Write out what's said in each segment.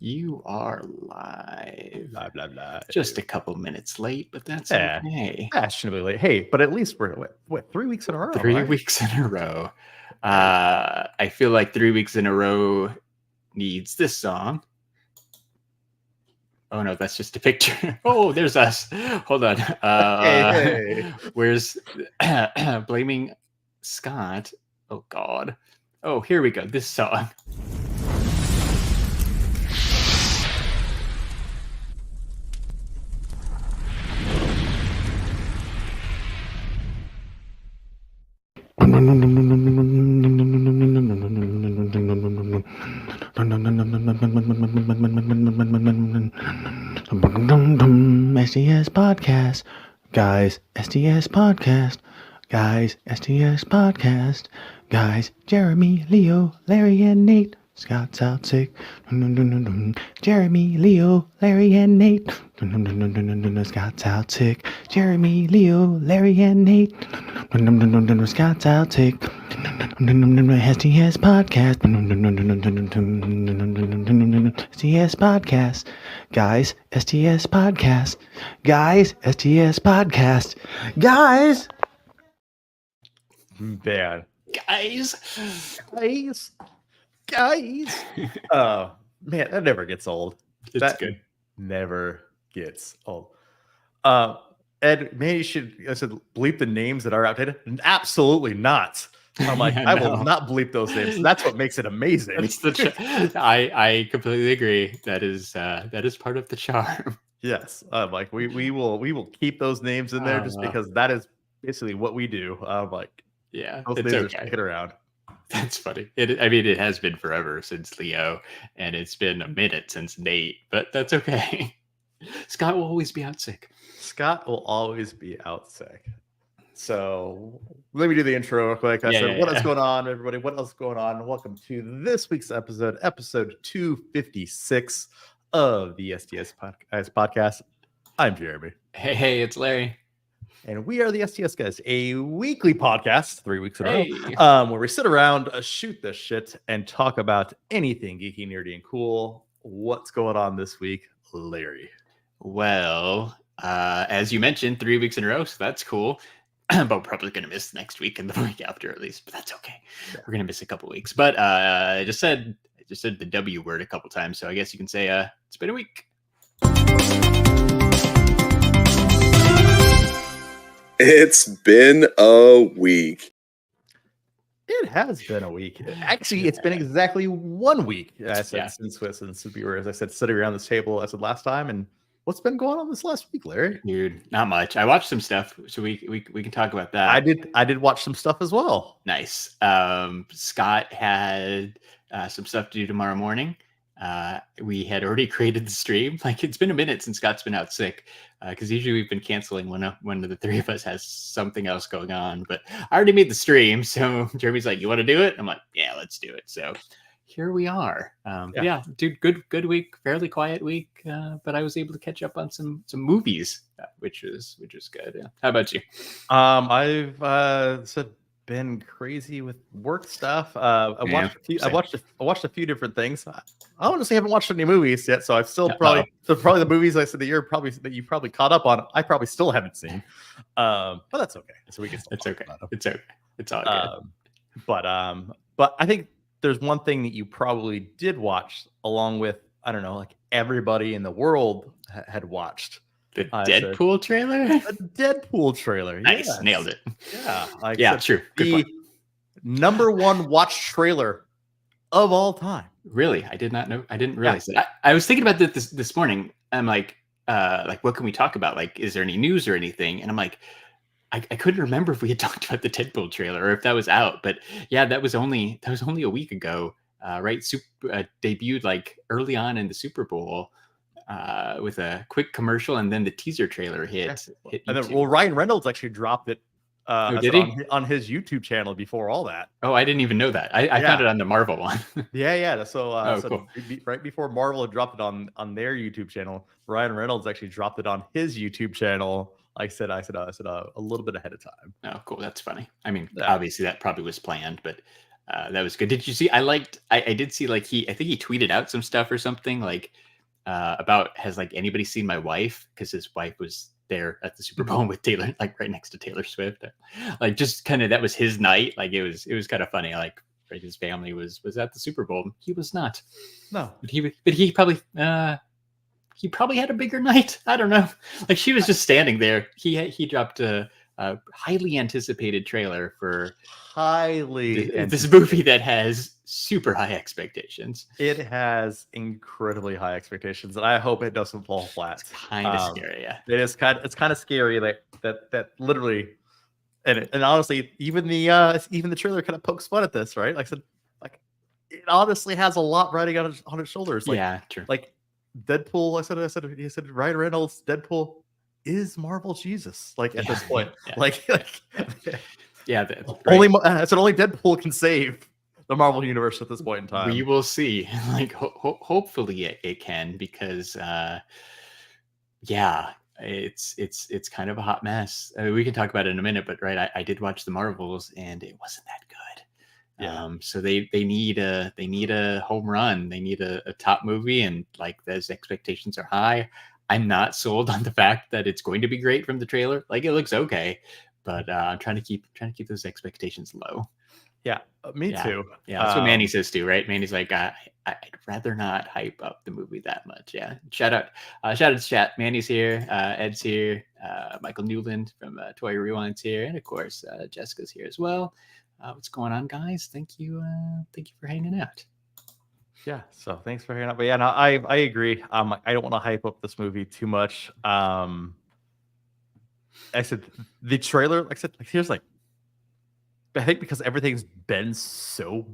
You are live. Blah, blah, blah. Just a couple minutes late, but that's Yeah. okay. Fashionably late. Hey, but at least we're, what 3 weeks in a row, 3 right? weeks in a row. I feel like 3 weeks in a row needs this song. Oh, no, that's just a picture. Oh, there's us. Hold on. Hey. Where's Blaming Scott? Oh, God. Oh, here we go. This song. STS Podcast. Guys, STS Podcast. Guys, STS Podcast. Guys, Jeremy, Leo, Larry, and Nate. Scott's out sick. Jeremy, Leo, Larry, and Nate. Scott's out sick. Jeremy, Leo, Larry, and Nate. Scott's out sick. STS Podcast. STS Podcast. Guys, STS Podcast. Guys, STS Podcast. Guys. Man. Guys. Oh, man, that never gets old. It's good. Never gets old. Ed, maybe you should, I said, bleep the names that are outdated. Absolutely not. I'm like, I will not bleep those names. That's what makes it amazing. It's I completely agree. That is part of the charm. Yes. Like we will keep those names in there just because that is basically what we do. Like, yeah, those it's names okay. are sticking around. That's funny. It has been forever since Leo, and it's been a minute since Nate, but that's okay. Scott will always be out sick. Scott will always be out sick. So let me do the intro real quick. What is going on, everybody? What else is going on? Welcome to this week's episode 256 of the STS Guys Podcast. I'm Jeremy. Hey, it's Larry. And we are the STS Guys, a weekly podcast, 3 weeks in a row, where we sit around, shoot the shit, and talk about anything geeky, nerdy, and cool. What's going on this week, Larry? Well, as you mentioned, 3 weeks in a row, so that's cool. But we're probably going to miss next week and the week after, at least. But that's okay. Yeah. We're going to miss a couple weeks. But I just said the W word a couple times, so I guess you can say it's been a week. It's been a week. It has been a week. Actually, it's been exactly 1 week. I said since we were, as I said, sitting around this table. I said last time, and what's been going on this last week, Larry? Dude, not much. I watched some stuff, so we can talk about that. I did watch some stuff as well. Nice. Scott had some stuff to do tomorrow morning. We had already created the stream. Like, it's been a minute since Scott's been out sick, because usually we've been canceling when one of the three of us has something else going on. But I already made the stream, so Jeremy's like, "You want to do it?" I'm like, "Yeah, let's do it." So here we are. Yeah, dude, good week, fairly quiet week, but I was able to catch up on some movies, which was good. Yeah. How about you? I've been crazy with work stuff. I watched a few different things. I honestly haven't watched any movies yet, so I've still probably the movies I said that you probably caught up on. I probably still haven't seen, but that's okay. So we can. It's okay. It's okay. It's all good. But I think there's one thing that you probably did watch, along with, I don't know, like everybody in the world had watched. The Deadpool trailer? A Deadpool trailer. Nice. Yes. Nailed it. Yeah. True. The number one watched trailer of all time. Really? I did not know. I didn't realize that. I was thinking about this morning. I'm like, what can we talk about? Like, is there any news or anything? And I'm like, I couldn't remember if we had talked about the Deadpool trailer or if that was out. But yeah, that was only a week ago, right? Debuted like early on in the Super Bowl. With a quick commercial, and then the teaser trailer hit and then, Ryan Reynolds actually dropped it on his YouTube channel before all that. Oh, I didn't even know that. I found it on the Marvel one. So, cool. Right before Marvel had dropped it on their YouTube channel, Ryan Reynolds actually dropped it on his YouTube channel. I said a little bit ahead of time. Oh, cool. That's funny. I mean, obviously that probably was planned, but That was good. Did you see? I did see like I think he tweeted out some stuff or something like about has like anybody seen my wife? Because his wife was there at the Super Bowl with Taylor, like right next to Taylor Swift. Like just kind of that was his night. Like it was kind of funny. Like right, his family was at the Super Bowl. He was not. No, but he probably had a bigger night. I don't know. Like she was just standing there. He dropped a highly anticipated trailer for this movie that has super high expectations. It has incredibly high expectations, and I hope it doesn't fall flat. It's kind of scary. Yeah, it's kind of scary that literally, and honestly, even the trailer kind of pokes fun at this, right? Like I said, like it honestly has a lot riding on its shoulders. Like, yeah, true. Like Deadpool, he said Ryan Reynolds, Deadpool is Marvel Jesus. Like at this point, like yeah, only Deadpool can save the Marvel universe at this point in time. We will see. Like hopefully it can, because it's kind of a hot mess. I mean, we can talk about it in a minute, but right, I did watch the Marvels and it wasn't that good. Yeah. So they need a home run. They need a top movie, and like those expectations are high. I'm not sold on the fact that it's going to be great from the trailer. Like it looks okay, but I'm trying to keep those expectations low. Yeah, me too. Yeah, that's what Manny says too, right? Manny's like, I'd rather not hype up the movie that much. Yeah, shout out to chat. Manny's here, Ed's here, Michael Newland from Toy Rewind's here, and of course Jessica's here as well. What's going on, guys? Thank you for hanging out. Yeah, so thanks for hanging out. But yeah, no, I agree. I don't want to hype up this movie too much. I said the trailer, like I said, like here's like, I think because everything's been so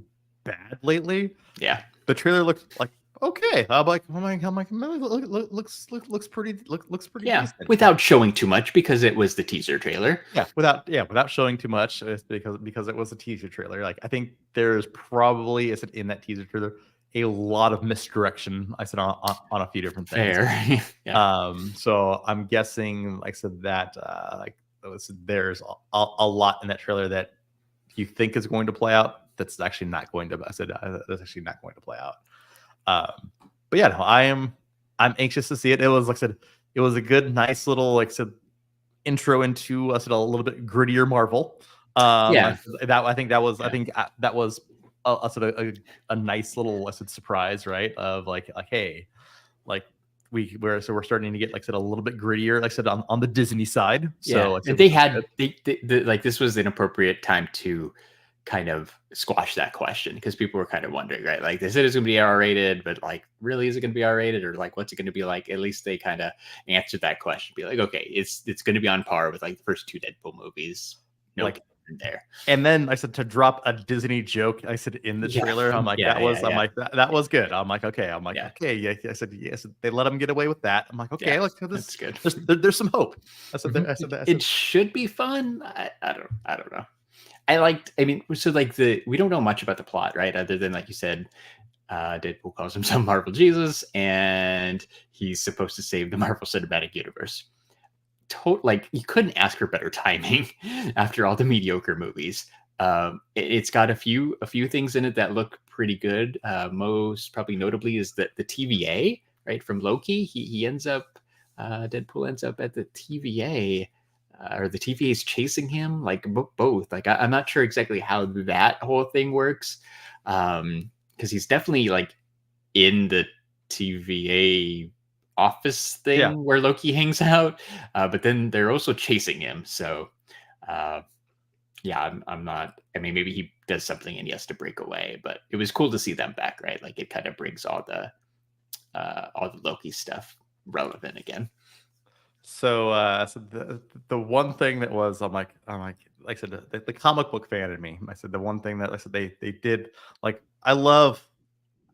bad lately. Yeah, the trailer looks like okay. I'm like, looks pretty. Looks pretty. Yeah, decent. Without showing too much, because it was the teaser trailer. Yeah, without showing too much, it's because it was a teaser trailer. Like I think there's probably in that teaser trailer a lot of misdirection. I said on a few different things. Fair. Yeah. So I'm guessing, like I said, that there's a lot in that trailer that you think is going to play out. That's actually not going to. That's actually not going to play out. But yeah, no, I'm anxious to see it. It was, like I said, it was a good, nice little, like I said, intro into a little bit grittier Marvel. I think that was a nice little surprise, right? Of like hey, like we're starting to get, like I said, a little bit grittier, like I said, on the Disney side. So and they this was an appropriate time to kind of squash that question, because people were kind of wondering, right? Like they said it's gonna be R-rated, but like really is it gonna be R-rated, or like what's it gonna be like? At least they kind of answered that question. Be like, okay, it's gonna be on par with like the first two Deadpool movies. No, like there. And then I said to drop a Disney joke, I said in the trailer, I'm like, that was good. I'm like, okay. Okay. I said, yes, they let him get away with that. I'm like, okay, look, this good. There's some hope. It should be fun. I don't know. We don't know much about the plot, right? Other than, like you said, Deadpool calls himself Marvel Jesus, and he's supposed to save the Marvel Cinematic Universe. Like you couldn't ask for better timing after all the mediocre movies. It's got a few things in it that look pretty good. Most probably notably is that the TVA, right, from Loki. He ends up Deadpool ends up at the TVA, or the TVA is chasing him. Like both. Like I'm not sure exactly how that whole thing works, because he's definitely like in the TVA office thing where Loki hangs out, but then they're also chasing him. So I'm not, I mean, maybe he does something and he has to break away, but it was cool to see them back, right? Like it kind of brings all the Loki stuff relevant again. So the one thing that was, I'm like I said, the comic book fan in me, I said the one thing that I said they did, like I love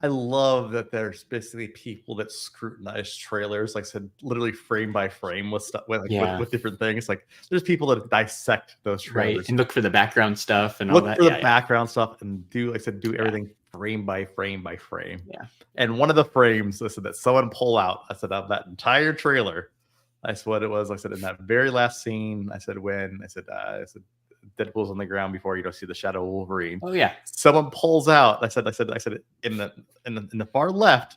that there's basically people that scrutinize trailers, like I said, literally frame by frame with stuff, with different things. Like there's people that dissect those trailers, right, and look for the background stuff and all that. Look for the background stuff and do, like I said, do everything frame by frame by frame. Yeah. And one of the frames, I said, that someone pull out, I said, of that entire trailer, I said what it was. I said in that very last scene, I said when I said Deadpool's on the ground before you don't see the shadow of Wolverine. Oh yeah. Someone pulls out. I said in the far left,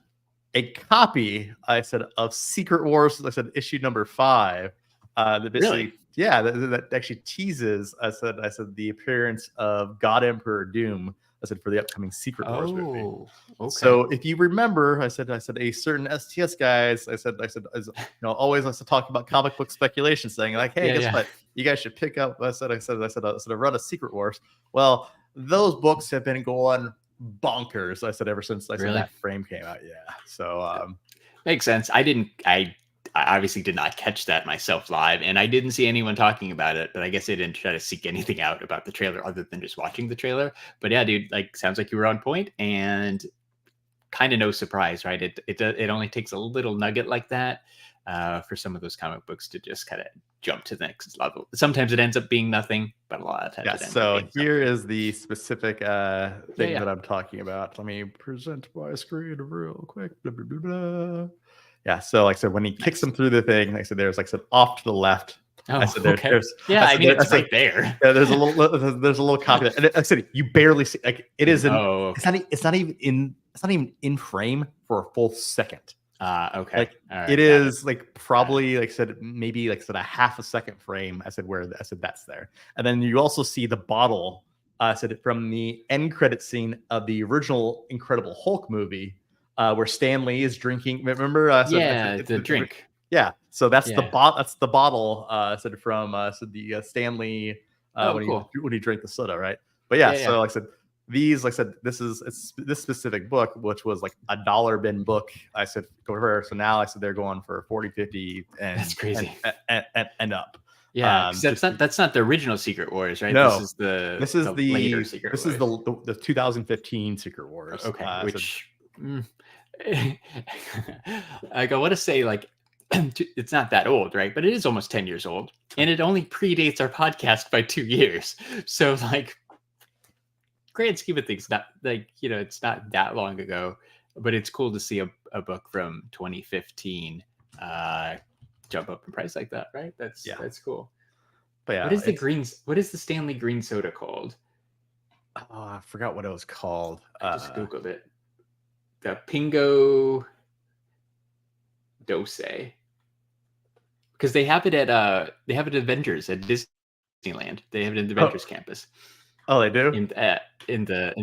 a copy. I said of Secret Wars. I said issue number 5. That basically, Really? yeah, that actually teases. I said the appearance of God Emperor Doom. I said for the upcoming Secret Wars movie. Oh, okay. So if you remember, I said a certain STS guys. I said always likes to talk about comic book speculation, saying like, hey, guess what? You guys should pick up. I said a run of Secret Wars. Well, those books have been going bonkers. I said ever since said that frame came out. Yeah. So makes sense. I obviously did not catch that myself live, and I didn't see anyone talking about it, but I guess I didn't try to seek anything out about the trailer other than just watching the trailer. But yeah, dude, like sounds like you were on point, and kind of no surprise, right? It only takes a little nugget like that for some of those comic books to just kind of jump to the next level. Sometimes it ends up being nothing, but a lot of times it ends so up being here something. is the specific thing that I'm talking about. Let me present my screen real quick. Blah, blah, blah, blah. Yeah, so like I said, when he kicks him through the thing, like I said, there's like I said off to the left. Oh, I said okay. there's It's right there. Yeah, there's a little copy. And like I said, you barely see like it is in. Oh, okay. It's not even in frame for a full second. Okay. Like right, it is like probably like I said maybe like I said a half a second frame. I said that's there, and then you also see the bottle. I said from the end credit scene of the original Incredible Hulk movie. Where Stan Lee is drinking. Remember? The drink. Yeah. So that's the bottle. Said from the Stan Lee when he drank the soda, right? But so like I said, this specific book, which was like a $1 bin book. I said go for. So now I said they're going for 40, 50, and that's crazy and up. Yeah, that's not the original Secret Wars, right? No, this is the later Secret Wars. This is the 2015 Secret Wars. Okay, which. I want to say like it's not that old, right? But it is almost 10 years old, and it only predates our podcast by 2 years. So like, grand scheme of things, not like it's not that long ago, but it's cool to see a book from 2015 jump up in price like that, right? That's cool. But yeah, what is the Stanley green soda called? Oh, I forgot what it was called. I just googled it. The Pingo Dose, because they have it at Avengers at Disneyland. They have it in the Avengers campus. Oh, they do at the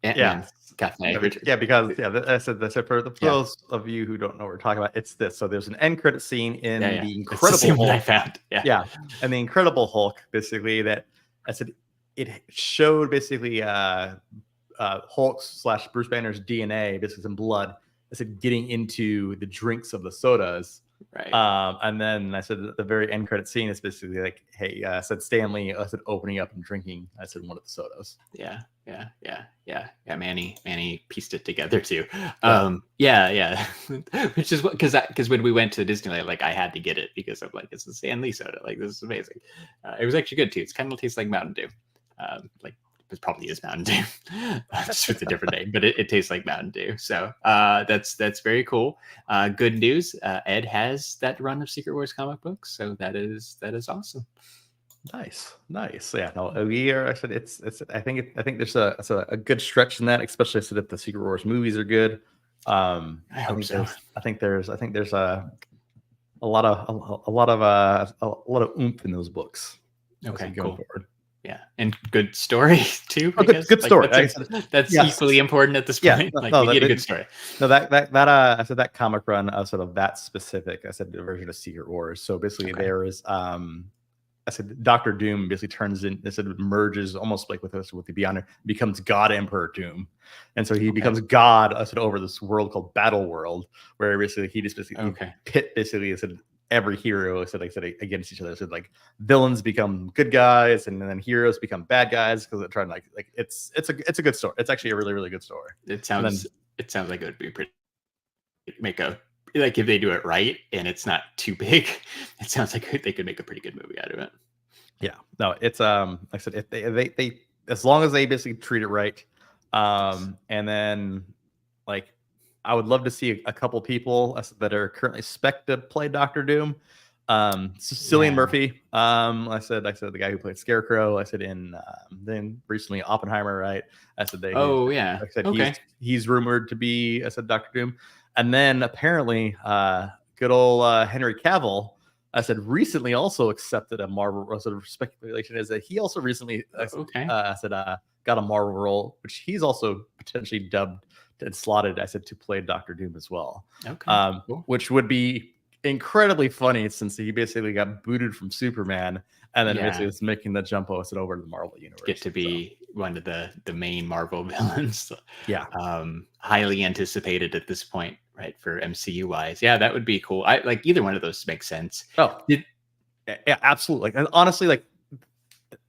Ant-Man cafe. Yeah, because that's it for those of you who don't know what we're talking about. It's this. So there's an end credit scene in the Incredible Hulk. I found. Yeah, and the Incredible Hulk basically that I said it showed basically. Hulk's / Bruce Banner's DNA, basically some blood. I said getting into the drinks of the sodas, right? And then I said the very end credit scene is basically like, hey, I said Stanley, I said opening up and drinking. I said one of the sodas. Yeah. Manny pieced it together too. Which is what because when we went to Disneyland, like I had to get it because I'm like it's a Stanley soda. Like this is amazing. It was actually good too. It's kind of tastes like Mountain Dew. It probably is Mountain Dew, just with a different name, but it tastes like Mountain Dew. So that's very cool. Good news. Ed has that run of Secret Wars comic books, so that is awesome. Nice. Yeah, no, we are. I said it's. I think there's a good stretch in that, especially if the Secret Wars movies are good. I hope so. I think there's a lot of oomph in those books. Okay, going cool. forward. Yeah, and good story too. Good story. That's equally important at this point. We need a good story. No, I said that comic run of sort of that specific. I said the version of Secret Wars. So basically, there is I said Dr. Doom basically turns in. I said merges almost like with the Beyonder, becomes God Emperor Doom, and so he becomes God. I said over this world called Battle World, where basically he just basically pit basically. I said every hero said against each other. So like villains become good guys, and then heroes become bad guys because they're trying to like it's a good story. It's actually a really, really good story. It sounds like it would be pretty like if they do it right and it's not too big, it sounds like they could make a pretty good movie out of it. Yeah, no, it's like I said, if they as long as they basically treat it right, and then like. I would love to see a couple people that are currently spec to play Dr. Doom. Cillian Murphy. I said the guy who played Scarecrow. I said then recently Oppenheimer, right? I said I said okay. he's rumored to be. I said Dr. Doom, and then apparently good old Henry Cavill. I said recently also accepted a Marvel. Sort of speculation is that he also recently got a Marvel role, which he's also potentially dubbed and slotted. I said to play Dr. Doom as well. Okay, cool. Which would be incredibly funny since he basically got booted from Superman and then basically was making the jump over to the Marvel universe. Get to be one of the main Marvel villains. Yeah. Highly anticipated at this point, right? For MCU wise. Yeah, that would be cool. I like either one of those makes sense. Oh, yeah, absolutely. Like honestly, like,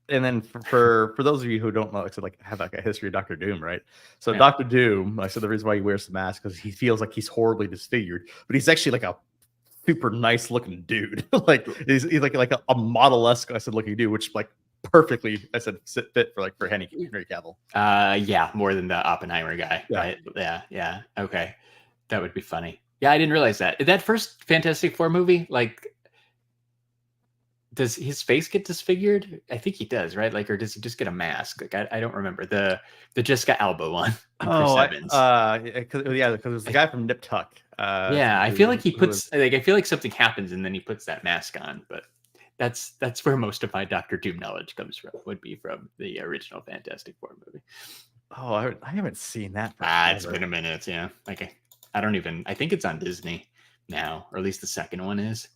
and then for those of you who don't know, I said like have like a history of Dr. Doom, right? So Dr. Doom, I said the reason why he wears the mask because he feels like he's horribly disfigured, but he's actually like a super nice looking dude. Like he's like a model-esque, I said, looking dude, which like perfectly, I said, fit for Henry Cavill. Yeah, more than the Oppenheimer guy. Yeah. Right? Yeah. Okay, that would be funny. Yeah, I didn't realize that first Fantastic Four movie, like, does his face get disfigured? I think he does, right? Like, or does he just get a mask? Like, I don't remember the Jessica Alba one. Because it was the guy from Nip Tuck. I feel like I feel like something happens and then he puts that mask on, but that's where most of my Doctor Doom knowledge comes from. Would be from the original Fantastic Four movie. Oh, I haven't seen that. It's been a minute. Yeah, like I think it's on Disney now, or at least the second one is.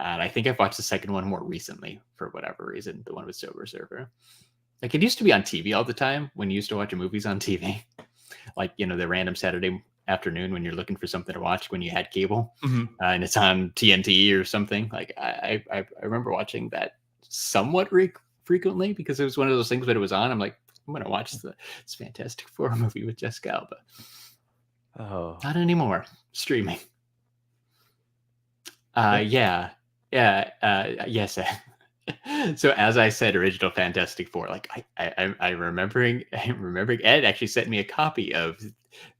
And I think I've watched the second one more recently for whatever reason. The one with Silver Surfer. Like it used to be on TV all the time when you used to watch movies on TV, like the random Saturday afternoon when you're looking for something to watch when you had cable, and it's on TNT or something. Like I remember watching that somewhat frequently because it was one of those things when it was on. I'm like, I'm gonna watch this Fantastic Four movie with Jessica Alba. Oh, not anymore. Streaming. Yes. So as I said, original Fantastic Four. Like I'm remembering Ed actually sent me a copy of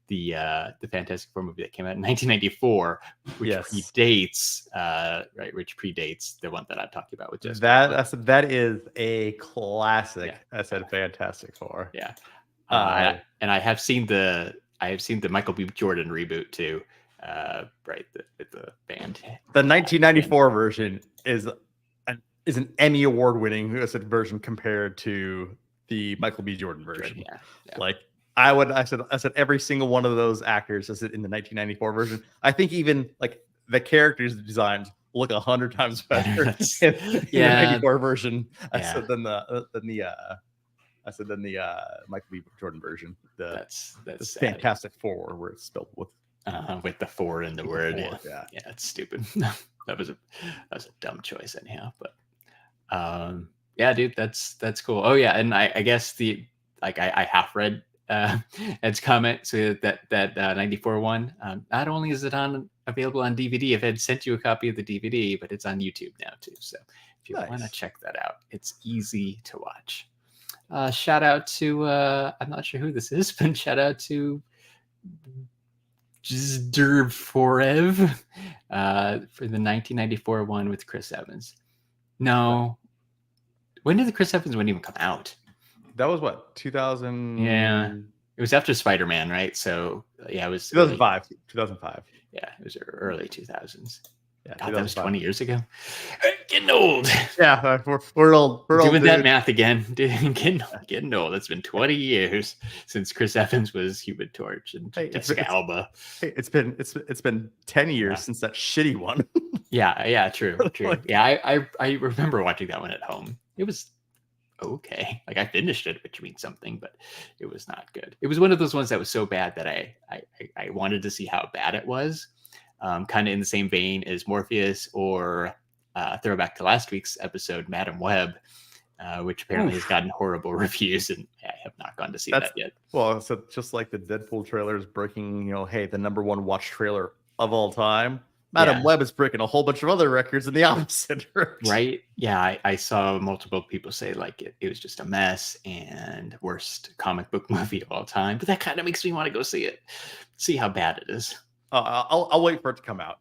the Fantastic Four movie that came out in 1994, which predates the one that I'm talking about with Jessica. That is a classic. I said Fantastic Four. Yeah, and I have seen the Michael B. Jordan reboot too. With the band. The 1994 version is an Emmy Award winning version compared to the Michael B. Jordan version. Yeah. Like I said every single one of those actors is in the 1994 version. I think even like the characters designs look 100 times better in the 94 version. Than the Michael B. Jordan version. That's Fantastic Four, where it's spelled with the four in the word. Yeah, it's stupid. that was a dumb choice anyhow. But dude, that's cool. Oh yeah, and I guess I half read Ed's comment, so that 94 one. Not only is it available on DVD, if Ed sent you a copy of the DVD, but it's on YouTube now too. So if you want to check that out, it's easy to watch. Shout out to I'm not sure who this is, but shout out to Jzdr Forev for the 1994 one with Chris Evans. No, when did the Chris Evans one even come out? That was what, 2000? Yeah, it was after Spider-Man, right? So yeah, it was 2005. 2005. Yeah, it was early 2000s. Yeah, God, that was 20 years ago. Getting old. Yeah, we're old. We're doing that math again. Getting old. It's been 20 years since Chris Evans was Human Torch and Jessica Alba. It's been 10 years since that shitty one. Yeah, true. Yeah, I remember watching that one at home. It was okay. Like I finished it, which means something, but it was not good. It was one of those ones that was so bad that I wanted to see how bad it was. Kind of in the same vein as Morpheus or throwback to last week's episode, Madam Web, which apparently has gotten horrible reviews, and I have not gone to see that yet. Well, so just like the Deadpool trailer is breaking, the number one watch trailer of all time, Madam Web is breaking a whole bunch of other records in the opposite direction. Right? Yeah, I saw multiple people say like it was just a mess and worst comic book movie of all time, but that kind of makes me want to go see it, see how bad it is. I'll wait for it to come out.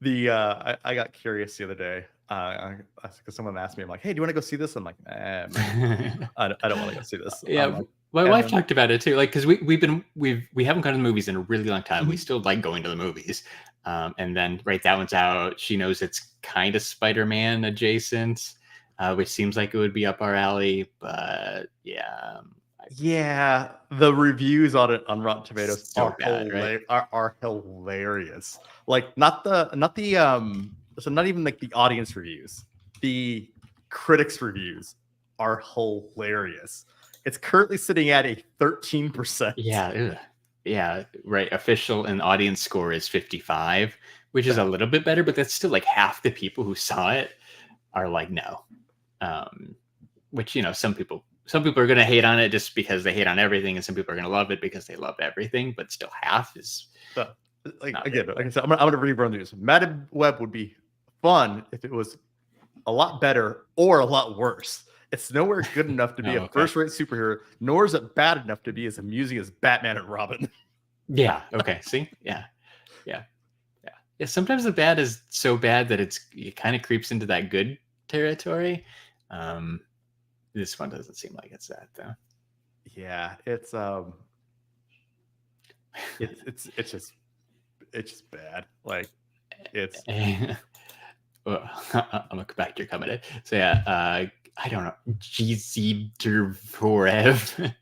I got curious the other day. Because someone asked me, I'm like, hey, do you want to go see this? I'm like, man, I don't want to go see this. Yeah, Like, my wife talked about it too. Like, because we haven't gone to the movies in a really long time. We still like going to the movies. And then that one's out. She knows it's kind of Spider-Man adjacent, which seems like it would be up our alley. But yeah. Yeah, the reviews on it on Rotten Tomatoes So bad, right? are hilarious. Like not even like the audience reviews. The critics reviews are hilarious. It's currently sitting at a 13%. Yeah, yeah, right. Official and audience score is 55, which is a little bit better, but that's still like half the people who saw it are like no. Which some people are going to hate on it just because they hate on everything, and some people are going to love it because they love everything. But still, half is like I said, I'm gonna rerun these. Madam Web would be fun if it was a lot better or a lot worse. It's nowhere good enough to be a first-rate superhero, nor is it bad enough to be as amusing as Batman and Robin. Yeah. Okay. See. Yeah. Sometimes the bad is so bad that it kind of creeps into that good territory. This one doesn't seem like it's that though. Yeah, it's just bad. Like it's. Well, I'm gonna come back to your comment. So yeah, I don't know. GZ Forev.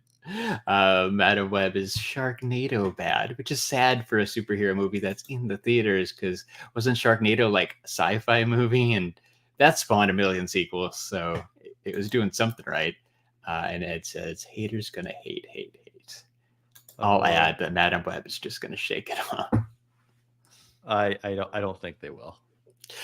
Madam Web is Sharknado bad, which is sad for a superhero movie that's in the theaters, because wasn't Sharknado like a sci-fi movie, and that spawned a million sequels, so it was doing something right. And it says haters gonna hate. I'll add that Madam Web is just gonna shake it off. I don't think they will.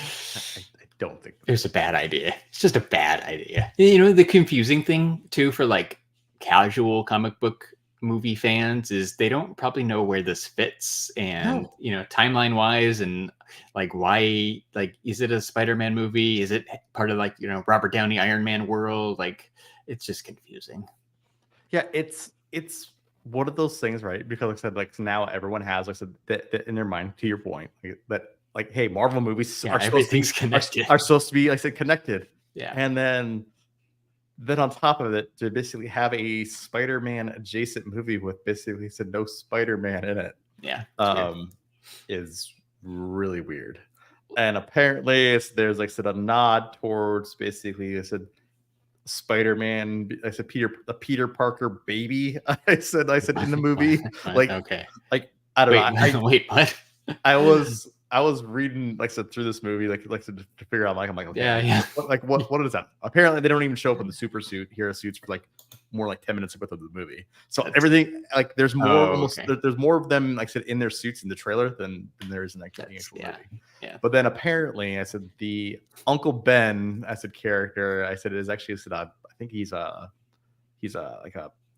I don't think it's a bad idea. It's just a bad idea. The confusing thing too for like casual comic book movie fans is they don't probably know where this fits, and timeline wise, and like why, like, is it a Spider-Man movie? Is it part of like Robert Downey Iron Man world? Like, it's just confusing. Yeah, it's one of those things, right? Because like I said, like now everyone has, like I said, that in their mind, to your point, that like, hey, Marvel movies are supposed to be, like I said, connected. Yeah. And then on top of it, to basically have a Spider-Man adjacent movie with basically said no Spider-Man in it. Yeah. Is really weird. And apparently there's like I said a nod towards basically I said Spider-Man, I said Peter Parker baby. I said in the movie. Like I don't know. Wait, what? I was reading, like I said, through this movie, like to figure out, I'm like, okay, yeah. What is that? Apparently, they don't even show up in the hero suits for like more like 10 minutes worth of the movie. So everything, like, there's more there's more of them, like I said, in their suits in the trailer than there is in the actual movie. Yeah. But then apparently, I said the Uncle Ben, I said character, I said is actually, I said I think he's like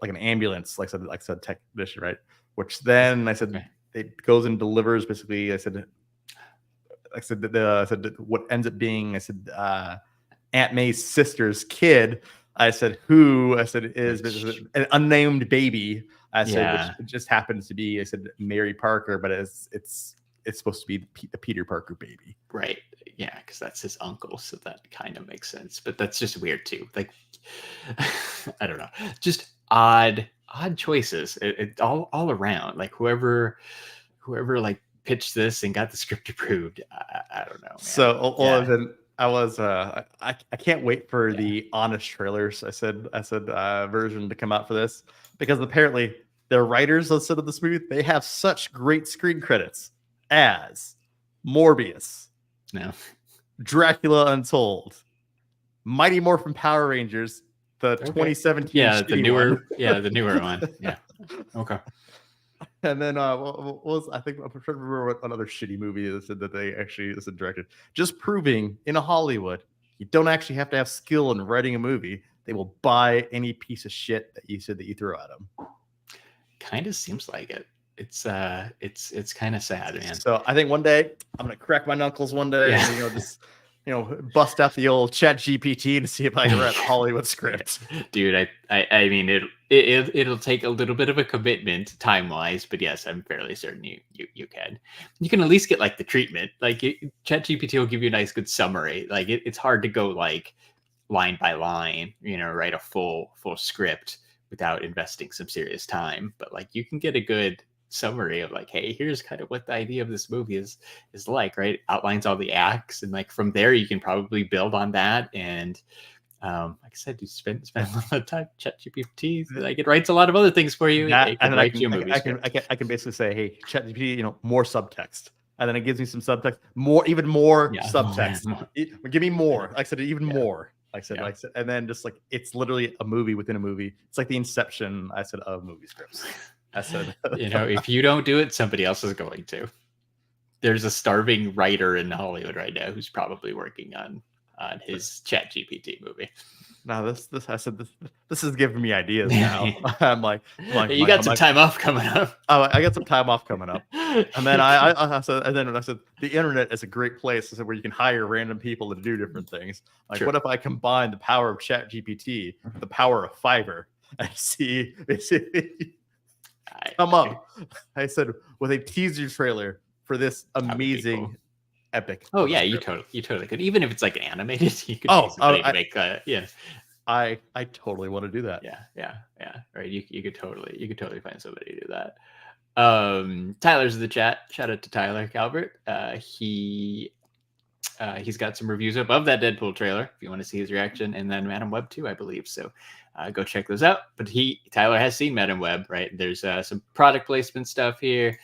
an ambulance, like I said technician, right? Which then I said it goes and delivers basically. I said what ends up being, I said Aunt May's sister's kid. I said is an unnamed baby. I said which just happens to be, I said, Mary Parker, but it's supposed to be the Peter Parker baby. Right. Yeah, because that's his uncle, so that kind of makes sense. But that's just weird too. Like, I don't know, just odd choices. It all around. Like whoever like pitched this and got the script approved. I don't know, man. So I can't wait for the honest trailers. I said version to come out for this, because apparently the writers of this movie, they have such great screen credits as Morbius, Dracula Untold, Mighty Morphin Power Rangers, the 2017, the newer one. Yeah. Okay. And then what was, I think, I'm trying to remember what another shitty movie that said that they actually directed. Just proving in Hollywood, you don't actually have to have skill in writing a movie. They will buy any piece of shit that you said that you throw at them. Kind of seems like it. It's kind of sad, man. So I think one day I'm gonna crack my knuckles one day, and just bust out the old Chat GPT to see if I can write a Hollywood script. Dude, I memean it'll take a little bit of a commitment time wise, but yes, I'm fairly certain you can. You can at least get like the treatment. Like Chat GPT will give you a nice good summary. Like it's hard to go like line by line, write a full script without investing some serious time. But like you can get a good summary of like, hey, here's kind of what the idea of this movie is like, right? Outlines all the acts, and like from there you can probably build on that. And like I said, you spend a lot of time ChatGPT, like it writes a lot of other things for you. And then I can basically say, hey, ChatGPT, more subtext, and then it gives me some subtext, even more subtext. Give me more. Like I said, even more. Like I said, and then just like it's literally a movie within a movie. It's like the Inception, I said, of movie scripts. I said, if you don't do it, somebody else is going to. There's a starving writer in Hollywood right now who's probably working on his Chat GPT movie. Now this is giving me ideas now. I'm like, you got some time off coming up. Oh, I got some time off coming up. And then I said the internet is a great place where you can hire random people to do different things. Like, what if I combine the power of Chat GPT with the power of Fiverr and see come up? I said with a teaser trailer for this amazing epic. Oh yeah, you totally could. Even if it's like animated, you could make I totally want to do that. Yeah. Right. You could totally find somebody to do that. Tyler's in the chat. Shout out to Tyler Calvert. He's got some reviews up of that Deadpool trailer if you want to see his reaction, and then Madam Web too, I believe. So go check those out. But Tyler has seen Madam Web, right? There's some product placement stuff here.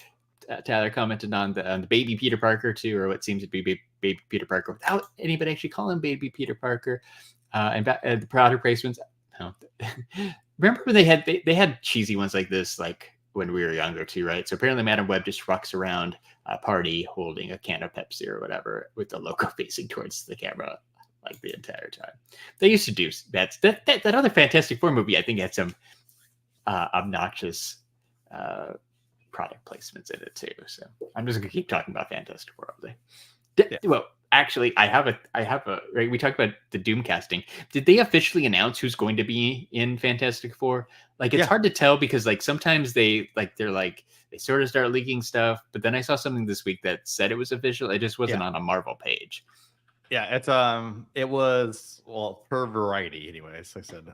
Tyler commented on the baby Peter Parker too, or what seems to be baby Peter Parker without anybody actually calling him baby Peter Parker. And the product placements. Remember when they had cheesy ones like this, like when we were younger too, right? So apparently Madam Web just walks around a party holding a can of Pepsi or whatever with the logo facing towards the camera like the entire time. They used to do that other Fantastic Four movie. I think had some obnoxious product placements in it too. So I'm just gonna keep talking about Fantastic Four all day. Well, actually, I have a right. We talked about the Doom casting. Did they officially announce who's going to be in Fantastic Four? Like, it's hard to tell because like sometimes they sort of start leaking stuff, but then I saw something this week that said it was official. It just wasn't on a Marvel page. Yeah, it was per Variety, anyways. I said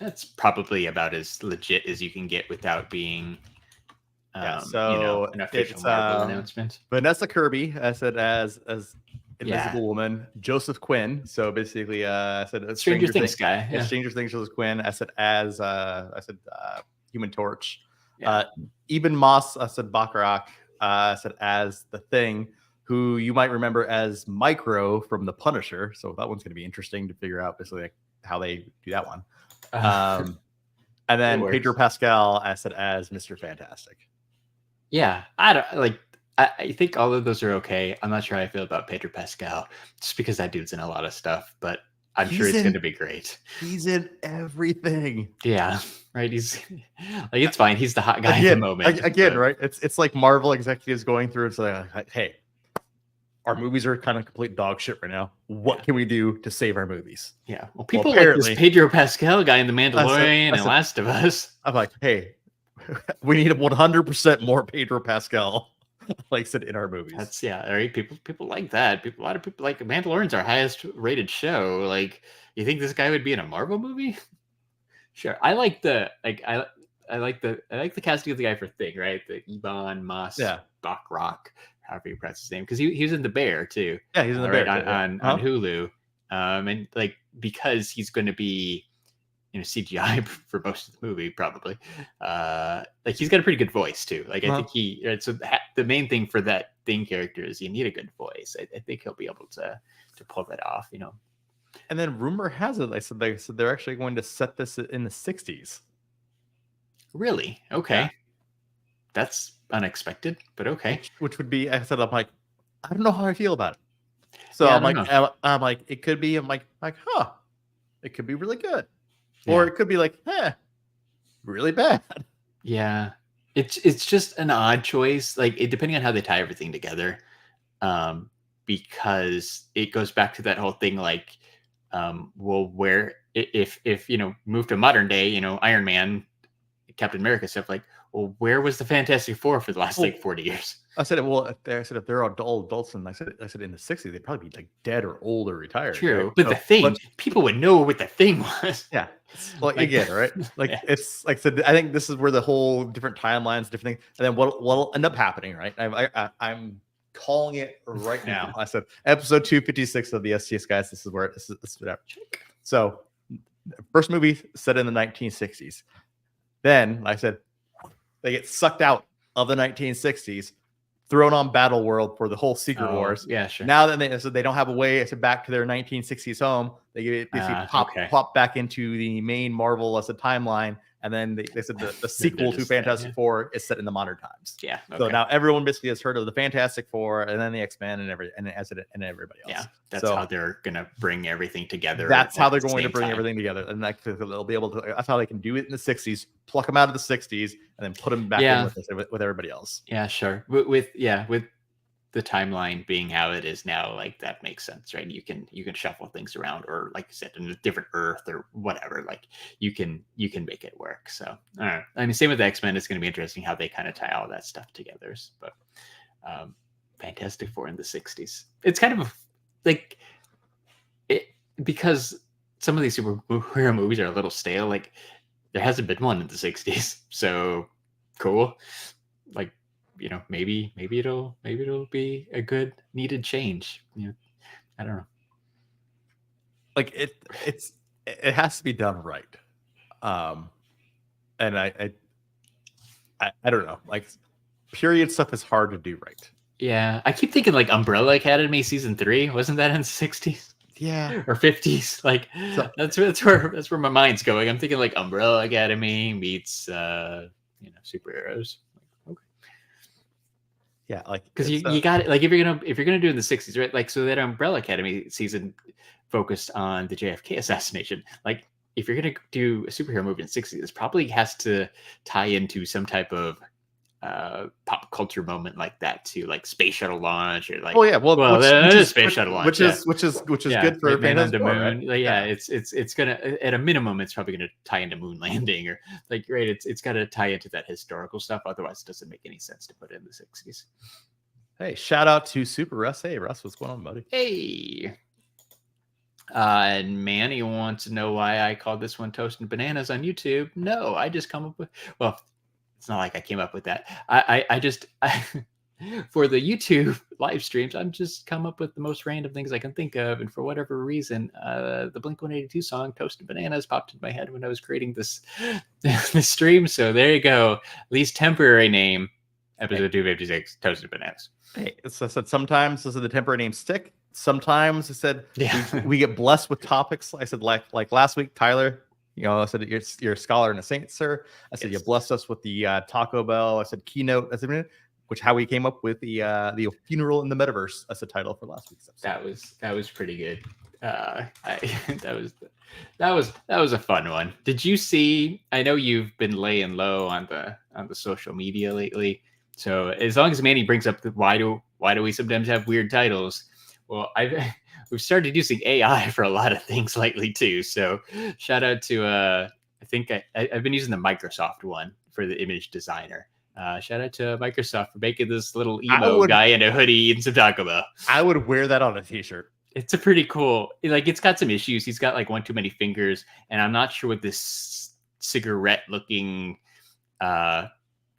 that's probably about as legit as you can get without being. An official Marvel announcement. Vanessa Kirby, I said as Invisible Woman, Joseph Quinn. So basically, I said Stranger Things guy. Yeah. Stranger Things, Joseph Quinn. I said Human Torch. Eben Moss. I said Bacharach. I said as the Thing, who you might remember as Micro from The Punisher. So that one's going to be interesting to figure out basically like how they do that one. And then Pedro Pascal. I said as Mr. Fantastic. Yeah, I think all of those are okay. I'm not sure how I feel about Pedro Pascal, just because that dude's in a lot of stuff, but I'm sure it's going to be great. He's in everything. Yeah, right. He's like, it's fine. He's the hot guy at the moment. Right? It's like Marvel executives going through. It's like, hey, our movies are kind of complete dog shit right now. What can we do to save our movies? Yeah. Well, people like this Pedro Pascal guy in The Mandalorian and Last of Us. I'm like, hey, we need 100% more Pedro Pascal, like said in our movies. That's right. People like that. A lot of people like Mandalorian's our highest rated show. Like, you think this guy would be in a Marvel movie? Sure. I like the casting of the guy for Thing, right? The Ebon Moss Bacharach, however you pronounce his name, because he was in The Bear too. Yeah, he's in The Bear on Hulu. And like because he's going to be CGI for most of the movie, probably. Like he's got a pretty good voice too. Like I think so the main thing for that Thing character is you need a good voice. I think he'll be able to pull that off. And then rumor has it, they said they're actually going to set this in the 60s. Really? Okay. Yeah. That's unexpected, but okay. Which would be, I don't know how I feel about it. So I'm like, it could be, it could be really good. Or it could be like, really bad. Yeah. It's just an odd choice. Like, depending on how they tie everything together. because it goes back to that whole thing, like, well, where if move to modern day, Iron Man, Captain America stuff, like, well, where was the Fantastic Four for the last like 40 years? I said, if they're all adults, and I said in the 60s, they'd probably be like dead or old or retired. True, right? but the thing, people would know what the thing was. Yeah, well, like, again, right? Like it's like I said, I think this is where the whole different timelines, different things, and then what'll end up happening, right? I'm calling it right now. I said episode 256 of the STS Guys. This is where this is whatever. So, first movie set in the 1960s. Then I said they get sucked out of the 1960s, thrown on Battle World for the whole Secret Wars. Yeah, sure. Now that they don't have a way to back to their 1960s home, they pop back into the main Marvel as a timeline, and then they said the sequel to Fantastic Four is set in the modern times. Yeah. Okay. So now everyone basically has heard of the Fantastic Four, and then the X-Men, and everybody else. Yeah, that's how they're gonna bring everything together. That's how they're going to bring everything together, and they'll be able to. That's how they can do it in the 60s. Pluck them out of the 60s, and then put them back in with everybody else. Yeah, sure. With the timeline being how it is now, like, that makes sense, right? You can shuffle things around, or like you said, in a different Earth or whatever. Like, you can make it work. So, all right. I mean, same with the X-Men. It's going to be interesting how they kind of tie all that stuff together. But Fantastic Four in the 60s. It's kind of like it, because some of these superhero movies are a little stale. Like, there hasn't been one in the 60s. So cool. Like, maybe it'll be a good needed change. I don't know. Like, it has to be done right. And I don't know. Like, period stuff is hard to do right. Yeah, I keep thinking like Umbrella Academy season 3, wasn't that in the 60s? Yeah, or 50s? Like, so, that's where my mind's going. I'm thinking like Umbrella Academy meets superheroes. Yeah, like, because you got it. Like, if you're gonna do it in the 60s, right? Like, so that Umbrella Academy season focused on the JFK assassination. Like, if you're gonna do a superhero movie in the 60s, it probably has to tie into some type of pop culture moment like that too, like space shuttle launch, or like, space shuttle launch, which is good for Man on the Moon. Right? Like, it's gonna, at a minimum, it's probably gonna tie into moon landing, or like, right, it's got to tie into that historical stuff. Otherwise, it doesn't make any sense to put it in the 60s. Hey, shout out to Super Russ. Hey, Russ, what's going on, buddy? Hey. And Manny wants to know why I called this one Toasting Bananas on YouTube. No, I just come up with, well, it's not like I came up with that. I just for the YouTube live streams, I'm just come up with the most random things I can think of. And for whatever reason, the Blink-182 song Toasted Bananas popped in my head when I was creating this stream. So there you go. At least temporary name, episode 256, Toasted Bananas. Hey, so I said sometimes the temporary names stick. Sometimes I said we get blessed with topics. I said like last week, Tyler. I said you're a scholar and a saint, sir. I said you blessed us with the Taco Bell. I said keynote. I said how we came up with the funeral in the metaverse as the title for last week's episode. That was pretty good. That was a fun one. Did you see? I know you've been laying low on the social media lately. So as long as Manny brings up why do we sometimes have weird titles? Well, we've started using AI for a lot of things lately too. So shout out to I think I've been using the Microsoft one for the image designer. Shout out to Microsoft for making this little emo guy in a hoodie and some Taco Bell. I would wear that on a t-shirt. It's a pretty cool, like, it's got some issues. He's got like one too many fingers, and I'm not sure what this cigarette looking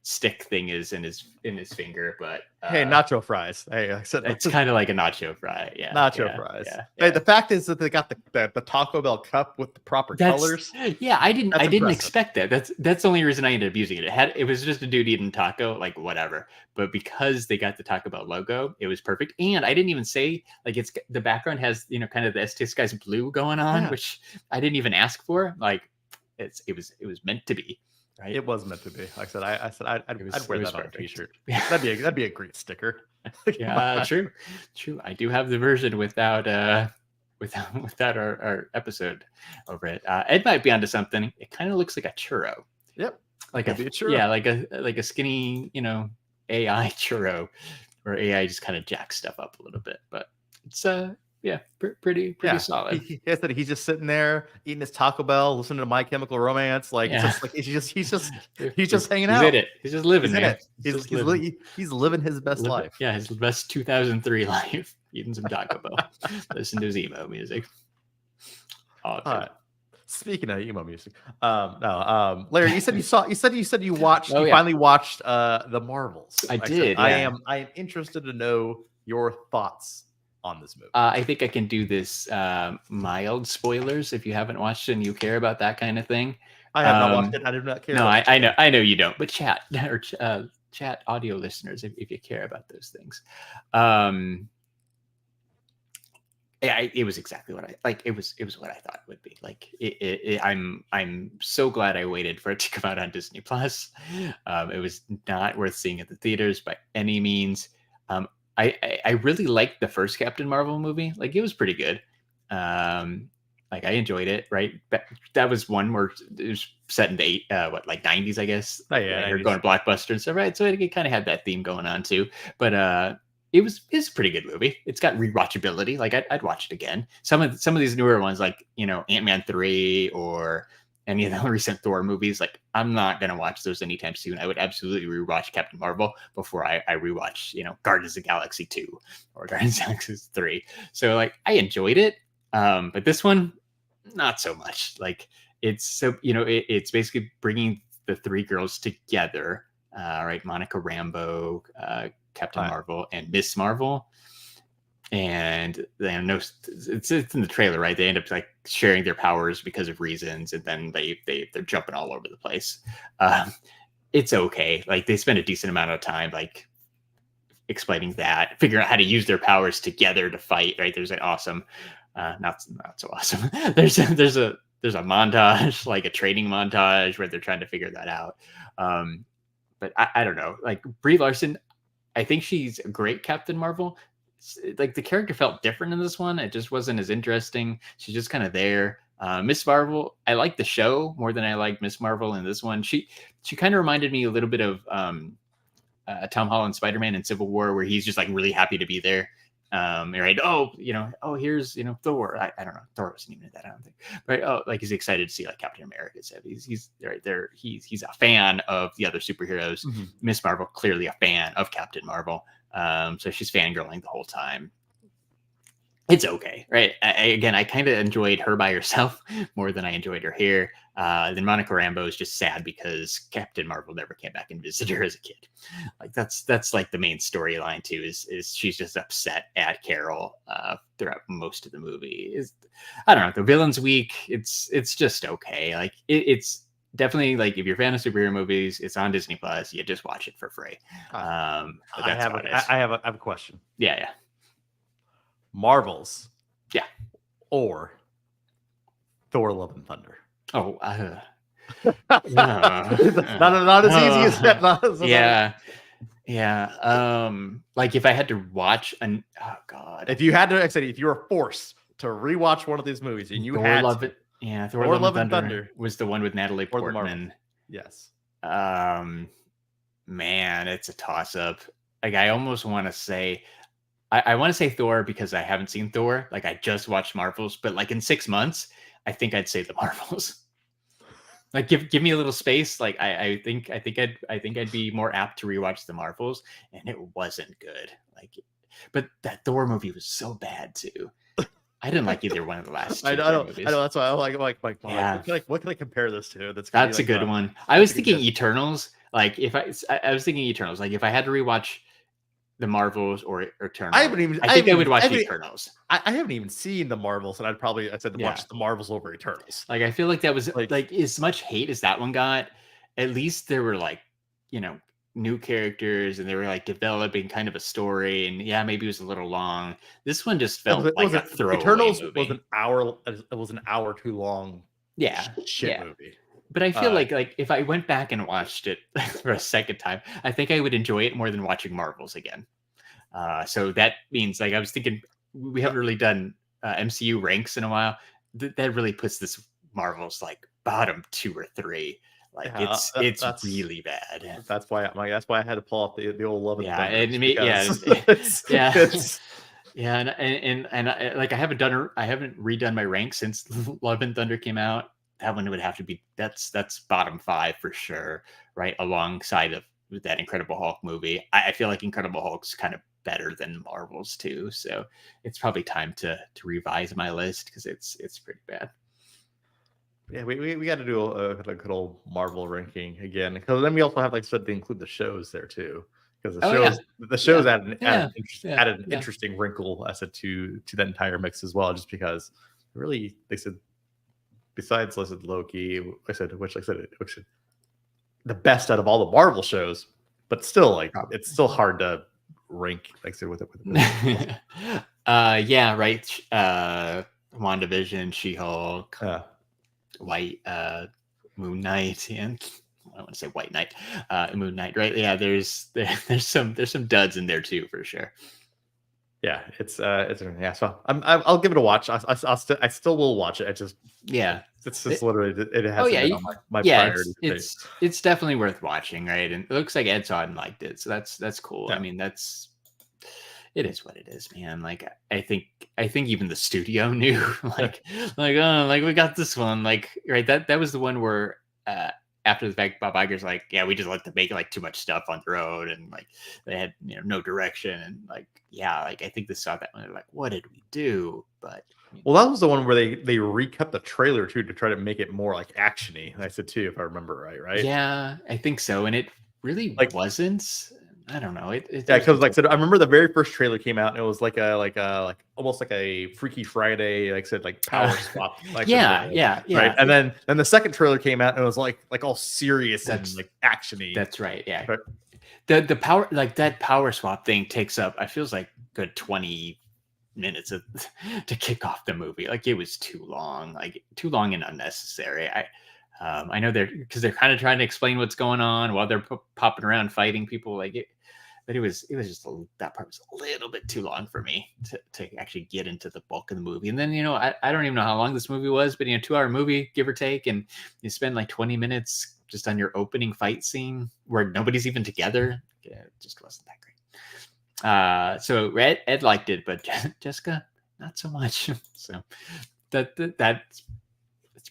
stick thing is in his finger, but hey, nacho fries. Hey, I said it's kind of like a nacho fry. Yeah, nacho fries. Yeah. Hey, the fact is that they got the Taco Bell cup with the proper colors. Yeah, I didn't expect that. That's the only reason I ended up using it. It was just a dude eating taco, like whatever. But because they got the Taco Bell logo, it was perfect. And I didn't even say, like, it's the background has kind of the STS Guys blue going on, which I didn't even ask for. Like, it was meant to be. Right. It was meant to be. Like I said, I'd wear that on a t-shirt. That'd be a great sticker. Yeah, true. I do have the version without our episode over it. Ed might be onto something. It kind of looks like a churro. Yep. Like a churro. Yeah, like a skinny, AI churro, where AI just kind of jacks stuff up a little bit. But It's pretty solid. He said he's just sitting there eating his Taco Bell, listening to My Chemical Romance. Like it's just like he's just hanging out. He's in it. He's just living. He's in it. He's living his best life. Yeah, his best 2003 life. Eating some Taco Bell, listen to his emo music. Awesome. Speaking of emo music, Larry, you said you watched. Finally watched the Marvels. I did. I am interested to know your thoughts on this movie. I think I can do this mild spoilers if you haven't watched it and you care about that kind of thing. I have not watched it. I do not care. No, I know you don't. But chat audio listeners, if you care about those things. It was exactly what I like. It was what I thought it would be. Like I'm so glad I waited for it to come out on Disney Plus. It was not worth seeing at the theaters by any means. I really liked the first Captain Marvel movie. Like it was pretty good. Like I enjoyed it. Right, that was one where it was set in the 90s, I guess. Oh yeah, you're going blockbuster and stuff, right? So it kind of had that theme going on too. But it's a pretty good movie. It's got rewatchability. Like I'd watch it again. Some of these newer ones, like Ant-Man 3 or any of the recent Thor movies, like I'm not gonna watch those anytime soon. I would absolutely rewatch Captain Marvel before I rewatch Guardians of the Galaxy 2 or Guardians of the Galaxy 3. So like I enjoyed it, but this one not so much. Like it's it's basically bringing the three girls together, right? Monica Rambeau, Captain Marvel, and Miss Marvel, and then it's in the trailer, right? They end up like sharing their powers because of reasons, and then they're jumping all over the place. It's okay. Like they spend a decent amount of time like explaining that, figuring out how to use their powers together to fight. Right? There's an awesome, not so awesome. There's a montage, like a training montage where they're trying to figure that out. But I don't know. Like Brie Larson, I think she's a great Captain Marvel. Like the character felt different in this one. It just wasn't as interesting. She's just kind of there. Miss Marvel, I like the show more than I like Miss Marvel in this one. She kind of reminded me a little bit of Tom Holland Spider-Man in Civil War, where he's just like really happy to be there. Right? Here's Thor. I don't know. Thor wasn't even in that, I don't think. Right? Like he's excited to see like Captain America. So he's right there. He's a fan of the other superheroes. Mm-hmm. Miss Marvel clearly a fan of Captain Marvel. So she's fangirling the whole time. It's okay, right? I kind of enjoyed her by herself more than I enjoyed her here. Then Monica Rambeau is just sad because Captain Marvel never came back and visited her as a kid. Like that's like the main storyline too. Is she's just upset at Carol throughout most of the movie. I don't know. The villain's weak. It's just okay. Like it's definitely like if you're a fan of superhero movies, it's on Disney Plus. You just watch it for free. I have a question. Yeah. Marvels, yeah, or Thor: Love and Thunder. Oh, not as easy as that. Yeah. Like if I had to watch if you had to, if you were forced to rewatch one of these movies and you Thor had Love It, yeah, Thor: Love and Thunder was the one with Natalie Portman. Yes. Man, it's a toss up. Like I almost want to say. I want to say Thor because I haven't seen Thor. Like I just watched Marvels, but like in 6 months, I think I'd say the Marvels. Like give me a little space. Like I think I'd be more apt to rewatch the Marvels, and it wasn't good. Like, but that Thor movie was so bad too. I didn't like either one of the last two movies. I know. That's why I'm like, yeah. What can I compare this to? That's a good one. I was thinking Eternals. Like if I was thinking Eternals. Like if I had to rewatch the Marvels or Eternals. I would watch Eternals. I haven't even seen the Marvels, and I said to watch the Marvels over Eternals. Like I feel like that was like as much hate as that one got. At least there were like new characters, and they were like developing kind of a story. And yeah, maybe it was a little long. This one just felt like a throwaway Eternals movie. was an hour. It was an hour too long. Yeah, shit movie. But I feel like if I went back and watched it for a second time, I think I would enjoy it more than watching Marvels again. So that means like I was thinking we haven't really done MCU ranks in a while. That really puts this Marvels like bottom 2 or 3. Like that's really bad. That's why I had to pull off the old Love and Thunder. Yeah, and I haven't redone my rank since Love and Thunder came out. That one would have to be that's bottom 5 for sure, right alongside of that Incredible Hulk movie. I feel like Incredible Hulk's kind of better than Marvel's too, so it's probably time to revise my list because it's pretty bad. Yeah, we got to do a good old Marvel ranking again, because then we also have, like I said, to include the shows there too, because the shows add an interesting wrinkle, I said, to that entire mix as well, just because really they said, besides Loki, which the best out of all the Marvel shows, but still, like, it's still hard to rank, like I said, with it. Yeah, right. WandaVision, She-Hulk, White Moon Knight, and I want to say White Knight, Moon Knight, right? Yeah, there's some duds in there too, for sure. Yeah, it's yeah. So I'll give it a watch. I still will watch it. It's just literally it has been on my priority. It's definitely worth watching, right? And it looks like Ed saw it and liked it, so that's cool. Yeah. I mean, it is what it is, man. Like I think even the studio knew, like we got this one, like, right? That was the one where after the fact, Bob Iger's like, yeah, we just let them make like too much stuff on the road, and like they had no direction, and like I think they saw that one. They're like, what did we do? But well, that was the one where they recut the trailer too to try to make it more like actiony. I said too, if I remember right? Yeah, I think so, and it really wasn't. I don't know. Because like I said, I remember the very first trailer came out and it was like almost like a Freaky Friday, like I said, like power swap. Like yeah. Right. And then the second trailer came out and it was like all serious and like actiony. That's right. Yeah. But the power, like that power swap thing takes up, I feels like good 20 minutes to kick off the movie. Like it was too long and unnecessary. I know because they're kind of trying to explain what's going on while they're popping around fighting people, like it. But it was just that part was a little bit too long for me to actually get into the bulk of the movie. And then I don't even know how long this movie was, but 2-hour movie, give or take, and you spend like 20 minutes just on your opening fight scene where nobody's even together. Yeah, it just wasn't that great. So Ed liked it, but Jessica not so much. So that's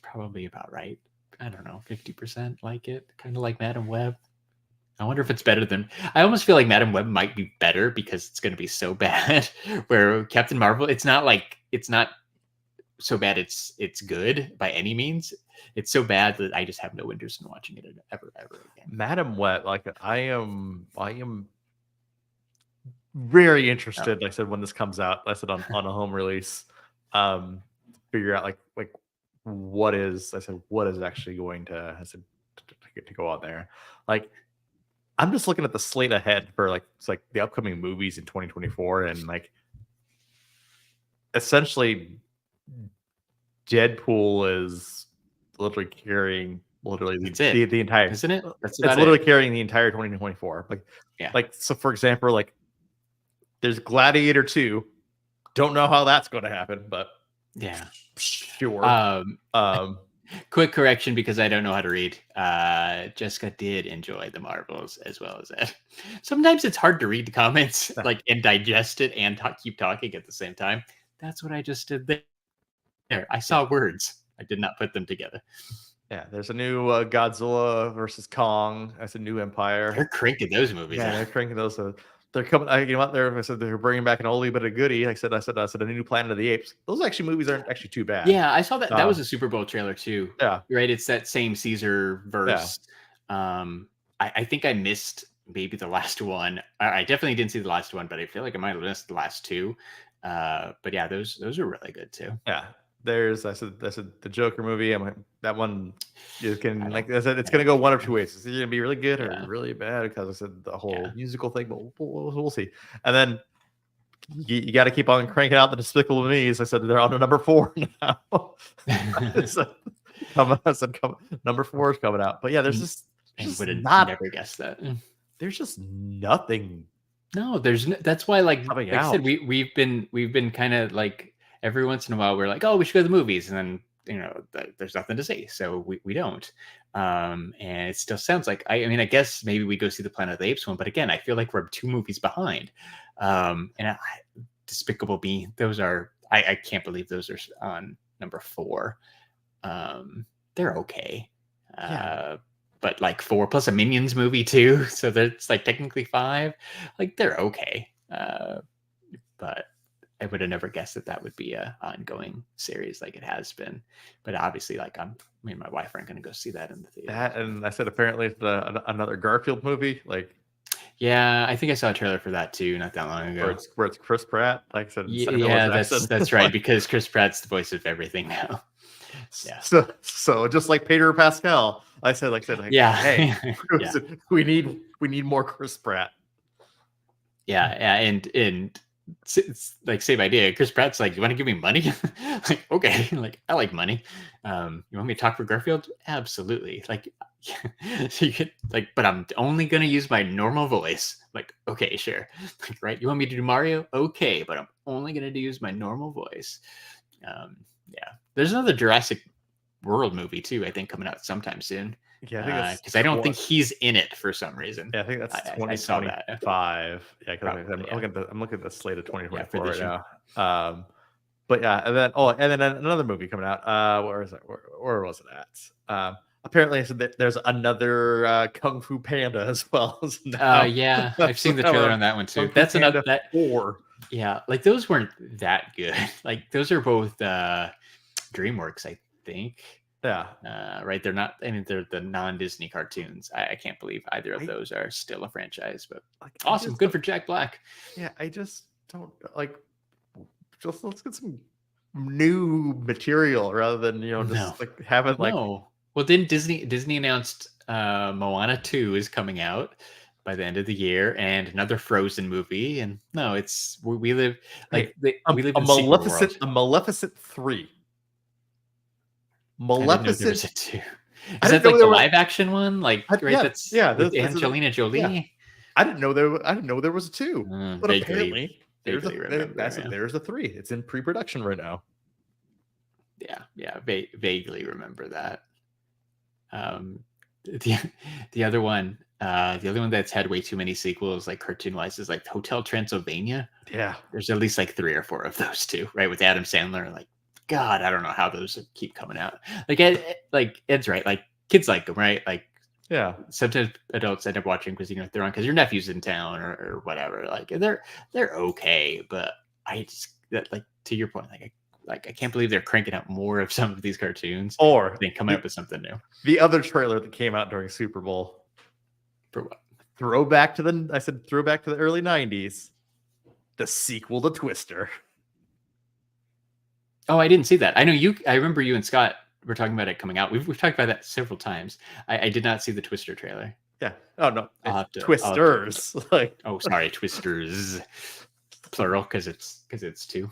probably about right. I don't know, 50% like it, kind of like Madam Web. I wonder if it's better than. I almost feel like Madam Web might be better because it's going to be so bad. Where Captain Marvel, it's not so bad. It's good by any means. It's so bad that I just have no interest in watching it ever again. Madam Web, like I am very interested. Like I said, when this comes out, I said on a home release, figure out like what is actually going to go out there. Like I'm just looking at the slate ahead for it's like the upcoming movies in 2024, and like essentially Deadpool is literally carrying the entire, isn't it? It's literally carrying the entire 2024. Like so for example, like there's Gladiator 2. Don't know how that's going to happen, but yeah, sure. Quick correction, because I don't know how to read. Jessica did enjoy the Marvels as well as Ed. Sometimes it's hard to read the comments and digest it and keep talking at the same time. That's what I just did there. I saw words. I did not put them together. Yeah, there's a new Godzilla versus Kong. That's a new Empire. They're cranking those movies. Yeah, they're cranking those. They're coming out there. I said they're bringing back an oldie but a goodie. I said a new Planet of the Apes. Those movies aren't actually too bad. Yeah, I saw that. That was a Super Bowl trailer too. Yeah, right. It's that same Caesar verse. Yeah. I think I missed maybe the last one. I definitely didn't see the last one, but I feel like I might have missed the last two. But yeah, those are really good too. Yeah. I said the Joker movie. That one you can I said it's gonna go one of two ways. It's either gonna be really good or really bad, because I said the whole musical thing, but we'll see. And then you got to keep on cranking out the Despicable Me's. I said they're on to number 4 now. Number 4 is coming out. But yeah, there's just would have never guessed that. There's just nothing. No, that's why like I said, we've been kind of like. Every once in a while, we're like, "Oh, we should go to the movies," and then there's nothing to see, so we don't. And it still sounds like I guess maybe we go see the Planet of the Apes one, but again, I feel like we're 2 movies behind. And Despicable Me. Those are I can't believe those are on number 4. They're okay. But like 4 plus a Minions movie too, so that's like technically 5. Like they're okay. But I would have never guessed that would be a ongoing series like it has been. But obviously, like me and my wife aren't going to go see that in the theater. That, and I said apparently it's another Garfield movie. Like, yeah, I think I saw a trailer for that too, not that long ago. Where it's Chris Pratt. Like I said, yeah, that's right, because Chris Pratt's the voice of everything now. Yeah. So just like Pedro Pascal, I said, yeah, hey, yeah. we need more Chris Pratt. Yeah, and it's like same idea. Chris Pratt's like, you want to give me money? Like, okay, like I like money. You want me to talk for Garfield? Absolutely. Like, so you get like, but I'm only gonna use my normal voice. Like, okay, sure. Like, right? You want me to do Mario? Okay, but I'm only gonna use my normal voice. Yeah, there's another Jurassic World movie too, I think, coming out sometime soon. Yeah, I think because I don't think he's in it for some reason. Yeah, I think that's I saw that. 2025. Yeah, because I'm looking at the slate of 2024 right now. But yeah, and then another movie coming out. Where is it? Where was it at? Apparently, I said that there's another Kung Fu Panda as well. Yeah, I've seen the trailer on that one too. That's another 4. Yeah, like those weren't that good. Like those are both DreamWorks, I think. Yeah. Right. They're not. I mean, they're the non-Disney cartoons. I can't believe either of those are still a franchise. But awesome, good for Jack Black. Yeah, I just don't like. Just let's get some new material rather than like having like. No. Well, didn't Disney announced Moana 2 is coming out by the end of the year, and another Frozen movie. And no, it's we live like we live in a Maleficent 3. Maleficent. Is that like the live action one? Like that's with Angelina Jolie. Yeah. I didn't know there was a 2. But apparently there's a 3. It's in pre-production right now. Yeah, vaguely remember that. The other one that's had way too many sequels, like cartoon wise, is like Hotel Transylvania. Yeah, there's at least like 3 or 4 of those too, right? With Adam Sandler. Like, God, I don't know how those keep coming out. Like Ed's right. Like kids like them, right? Like, yeah. Sometimes adults end up watching because they're on because your nephew's in town or whatever. Like they're okay, but I just like to your point, I can't believe they're cranking out more of some of these cartoons or they coming up with something new. The other trailer that came out during Super Bowl for what? Throwback to the early 90s. The sequel to Twister. Oh, I didn't see that. I remember you and Scott were talking about it coming out. We've talked about that several times. I did not see the Twister trailer. Yeah. Oh no. Twisters. Sorry, Twisters. Plural because it's 2.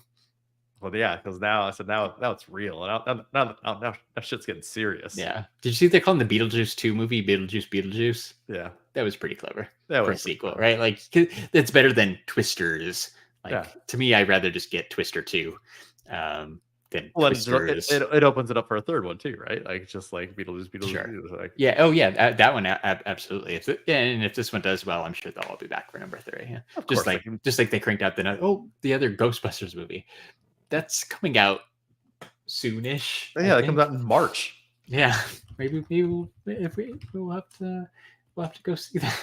Well, yeah, because now it's real. Now shit's getting serious. Yeah. Did you see they call the Beetlejuice 2 movie Beetlejuice? Yeah. That was pretty clever. That for a sequel, right? Like it's better than Twisters. Like to me, I'd rather just get Twister 2 than Twisters. It opens it up for a third one too, right? Like just like Beetlejuice. Sure. Like, yeah. Oh yeah, that one absolutely. And if this one does well, I'm sure they'll all be back for number 3. Yeah. Just like they cranked out the other Ghostbusters movie. That's coming out soonish. Yeah, it comes out in March. Yeah, maybe we'll have to go see that.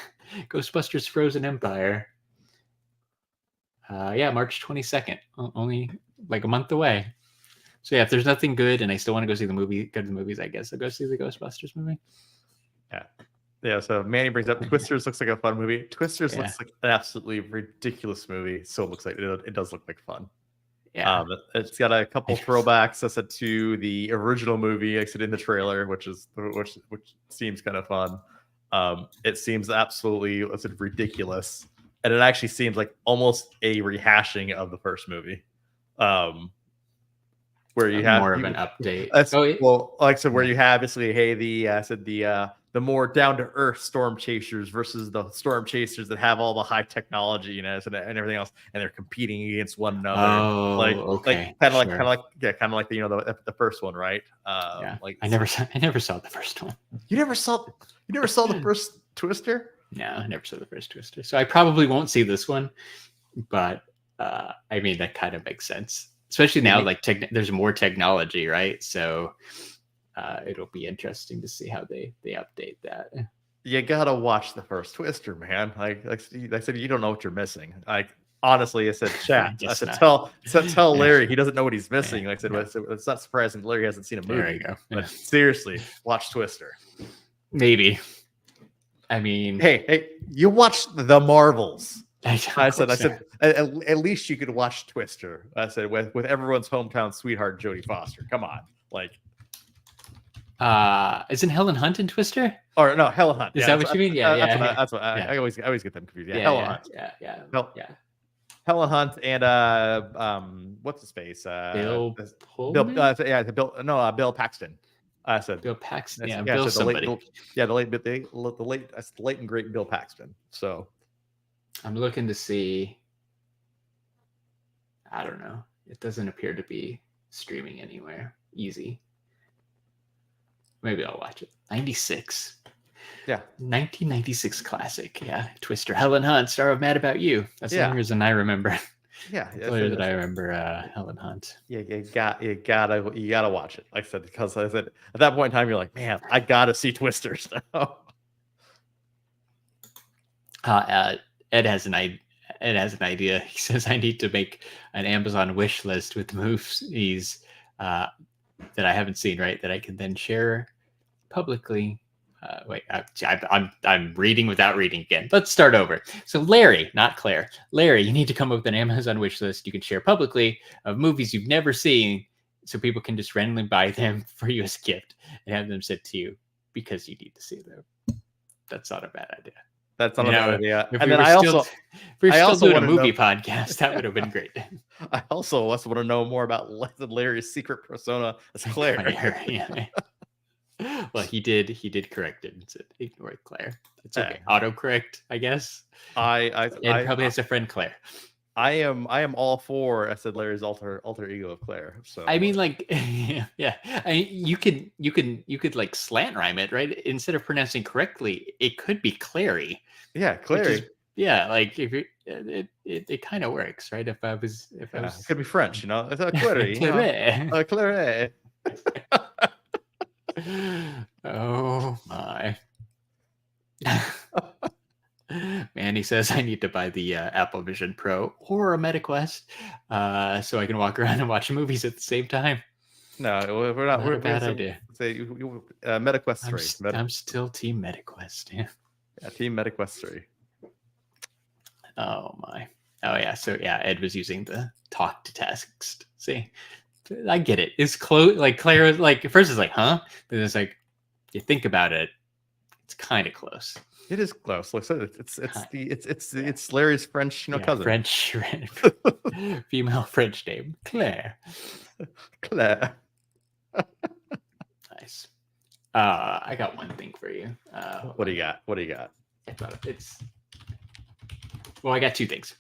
Ghostbusters: Frozen Empire. March 22nd. Only like a month away. So yeah, if there's nothing good and I still want to go to the movies, I guess I'll go see the Ghostbusters movie. Yeah. Yeah, so Manny brings up Twisters looks like a fun movie. Twisters looks like an absolutely ridiculous movie. So it looks like it does look like fun. Yeah, it's got a couple throwbacks, I said, to the original movie. I said in the trailer, which seems kind of fun. It seems absolutely ridiculous, and it actually seems like almost a rehashing of the first movie, where you have more of an update. Well, like I said, where you have basically, the more down to earth storm chasers versus the storm chasers that have all the high technology, and everything else, and they're competing against one another. Kind of like the first one, right? Like I never saw the first one. You never saw the first Twister? No, I never saw the first Twister. So I probably won't see this one, but I mean, that kind of makes sense, especially now. Like, there's more technology, right? So it'll be interesting to see how they update that. You gotta watch the first Twister, man. Like I said, you don't know what you're missing. Like, honestly, I said, chat. I said, tell Larry he doesn't know what he's missing. Like I said, it's not surprising Larry hasn't seen a movie. There you go. But seriously, watch Twister. Maybe. I mean, hey, you watched The Marvels. I said, at least you could watch Twister. I said, with everyone's hometown sweetheart, Jodie Foster. Come on, like. Isn't Helen Hunt in Twister? Or no, Helen Hunt. Is that what you mean? Yeah, that's what I always get them confused. Yeah, Helen Hunt. Yeah. Helen Hunt and what's his face? Bill Paxton. I said Bill Paxton. Yeah, Bill somebody. The late and great Bill Paxton. So I'm looking to see. I don't know. It doesn't appear to be streaming anywhere. Easy. Maybe I'll watch it. 96. Yeah. 1996 classic. Yeah. Twister. Helen Hunt, star of Mad About You. That's the only reason I remember. Yeah. That's the that I remember Helen Hunt. Yeah, you gotta watch it. Like I said, because I said at that point in time, you're like, man, I gotta see Twisters now. Ed has an idea. He says I need to make an Amazon wish list with movies that I haven't seen, right? That I can then share publicly. I'm reading without reading again. Let's start over. So Larry, not Claire. Larry, you need to come up with an Amazon wish list you can share publicly of movies you've never seen, so people can just randomly buy them for you as a gift and have them sent to you because you need to see them. That's not a bad idea. That's not a bad idea. If we were still doing a movie podcast, that would have been great. I also want to know more about Larry's secret persona as Claire. Yeah. Well, he did correct it and said ignore Claire. It's okay. Autocorrect, I guess. I probably has a friend Claire. I am all for. I said Larry's alter ego of Claire. So I mean, like, yeah. I mean, you could like slant rhyme it, right? Instead of pronouncing correctly, it could be Clary. Yeah, Clary. Yeah, like if it kind of works, right? If I was, it could be French, you know. It's a Clary. Clary. Oh my. Manny says I need to buy the Apple Vision Pro or a MetaQuest so I can walk around and watch movies at the same time. No, we're not. We're a bad idea. Say MetaQuest 3. I'm still Team MetaQuest. Yeah, Team MetaQuest 3. Oh my. Oh yeah. So yeah, Ed was using the talk to text. See, I get it. It's close. Like Claire, like at first it's like, huh? But it's like, you think about it, it's kind of close. It is close. Like I said, it's Larry's French, cousin. French female French name, Claire. Claire. Nice. I got one thing for you. What do you got? Well, I got two things,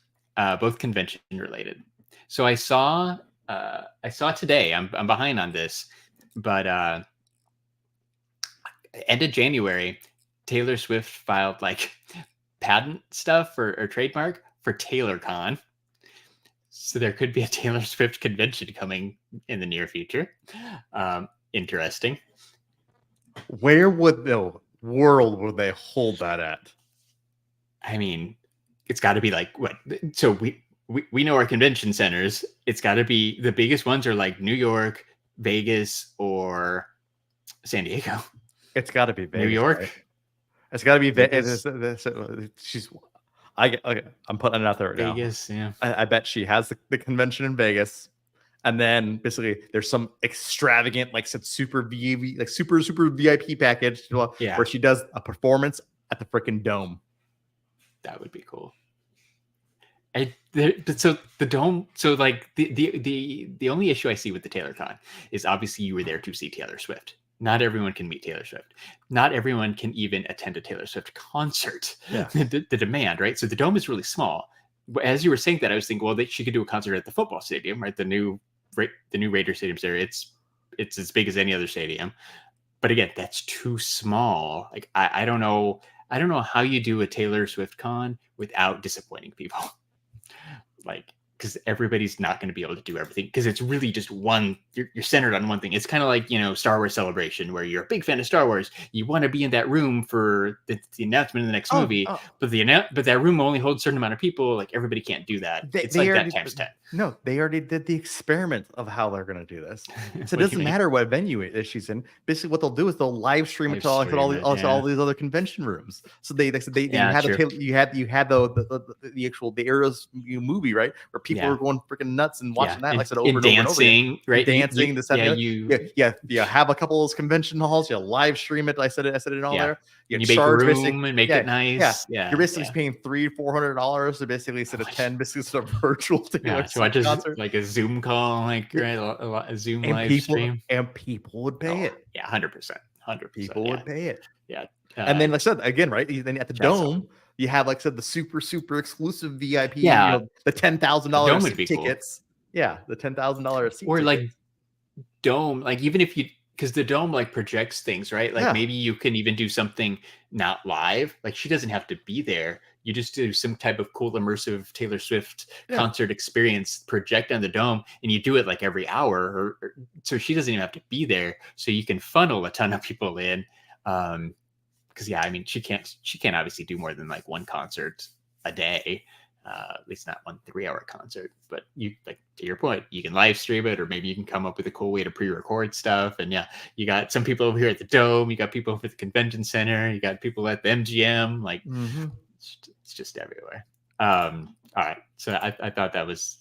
both convention related. So I saw today. I'm behind on this, but end of January, Taylor Swift filed like patent stuff or trademark for TaylorCon. So there could be a Taylor Swift convention coming in the near future. Interesting. Where would the world would they hold that at? I mean, it's got to be like what? So we know our convention centers. It's got to be the biggest ones are like New York, Vegas, or San Diego. It's got to be Vegas, New York. Right? It's got to be Vegas. I'm putting it out there right Vegas, now. Yeah. I bet she has the convention in Vegas, and then basically there's some extravagant, like said, super VIP, like super VIP package, where she does a performance at the freaking Dome. That would be cool. So the Dome. So like the only issue I see with the TaylorCon is obviously you were there to see Taylor Swift. Not everyone can meet Taylor Swift. Not everyone can even attend a Taylor Swift concert. Yeah. The demand, right? So the Dome is really small. As you were saying that, I was thinking, well, she could do a concert at the football stadium, right? The new Raider Stadium's there. It's as big as any other stadium. But again, that's too small. Like I don't know how you do a Taylor Swift con without disappointing people. Like, because everybody's not going to be able to do everything, because it's really just one, you're centered on one thing. It's kind of like, Star Wars Celebration, where you're a big fan of Star Wars. You want to be in that room for the announcement of the next movie, but that room only holds a certain amount of people. Like, everybody can't do that. It's like that times 10. No, they already did the experiment of how they're going to do this. So it doesn't matter what venue she's in. Basically, what they'll do is they'll live stream it to all these other convention rooms. So they had the actual Eras movie, right, where people were going freaking nuts and watching that, like I said, over and dancing, over again. right? Dancing, you have a couple of those convention halls, you live stream it. I said it all there. You make a room and make it nice. You're basically paying $300-$400 to basically instead of 10, basically sort of virtual thing. So I just concert. Like a Zoom call, like a Zoom live stream, and people would pay it. Yeah, 100%. People would pay it. Yeah, and then like I said again, right? Then at the Dome, you have like I said the super exclusive VIP. Yeah, the $10,000 tickets. Cool. Yeah, the $10,000 or like Dome, like even if you. Because the Dome like projects things, right? Like maybe you can even do something not live. Like she doesn't have to be there. You just do some type of cool immersive Taylor Swift concert experience, project on the Dome, and you do it like every hour. Or so she doesn't even have to be there. So you can funnel a ton of people in. Because she can't obviously do more than like one concert a day. At least not 1 3-hour concert, but you, like, to your point, you can live stream it, or maybe you can come up with a cool way to pre-record stuff. And you got some people over here at the Dome, you got people over at the convention center, you got people at the MGM, like it's just everywhere. All right. So I thought that was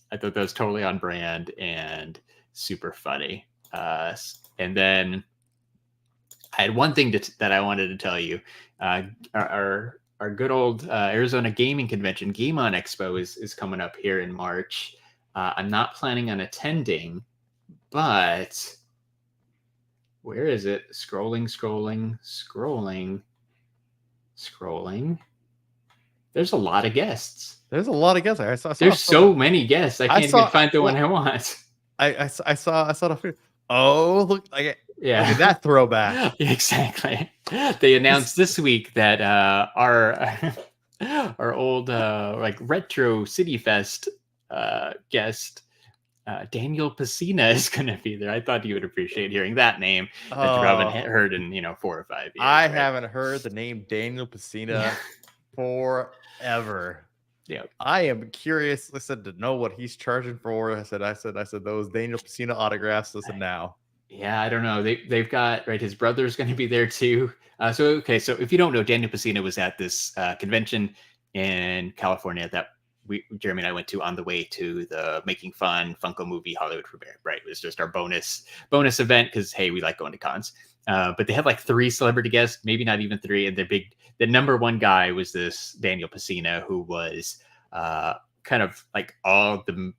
totally on brand and super funny. And then I had one thing that I wanted to tell you. Our good old Arizona Gaming Convention, Game On Expo, is coming up here in March. I'm not planning on attending, but where is it? Scrolling. There's a lot of guests. There's a lot of guests. There's so many guests. I can't even find the one I want. I saw the. Oh, look! Look at that throwback. Exactly. They announced this week that our old like Retro City Fest guest Daniel Pesina is going to be there. I thought you would appreciate hearing that name that you haven't heard in 4 or 5 years. I haven't heard the name Daniel Pesina forever. Yeah, I am curious. Listen, to know what he's charging for. I said those Daniel Pesina autographs. Listen now. Yeah, I don't know. They've got his brother's going to be there too. So if you don't know, Daniel Pesina was at this convention in California that Jeremy and I went to on the way to the Making Fun Funko Movie Hollywood premiere. Right, it was just our bonus event because hey, we like going to cons. But they had like 3 celebrity guests, maybe not even 3, and the number one guy was this Daniel Pesina, who was kind of like all the,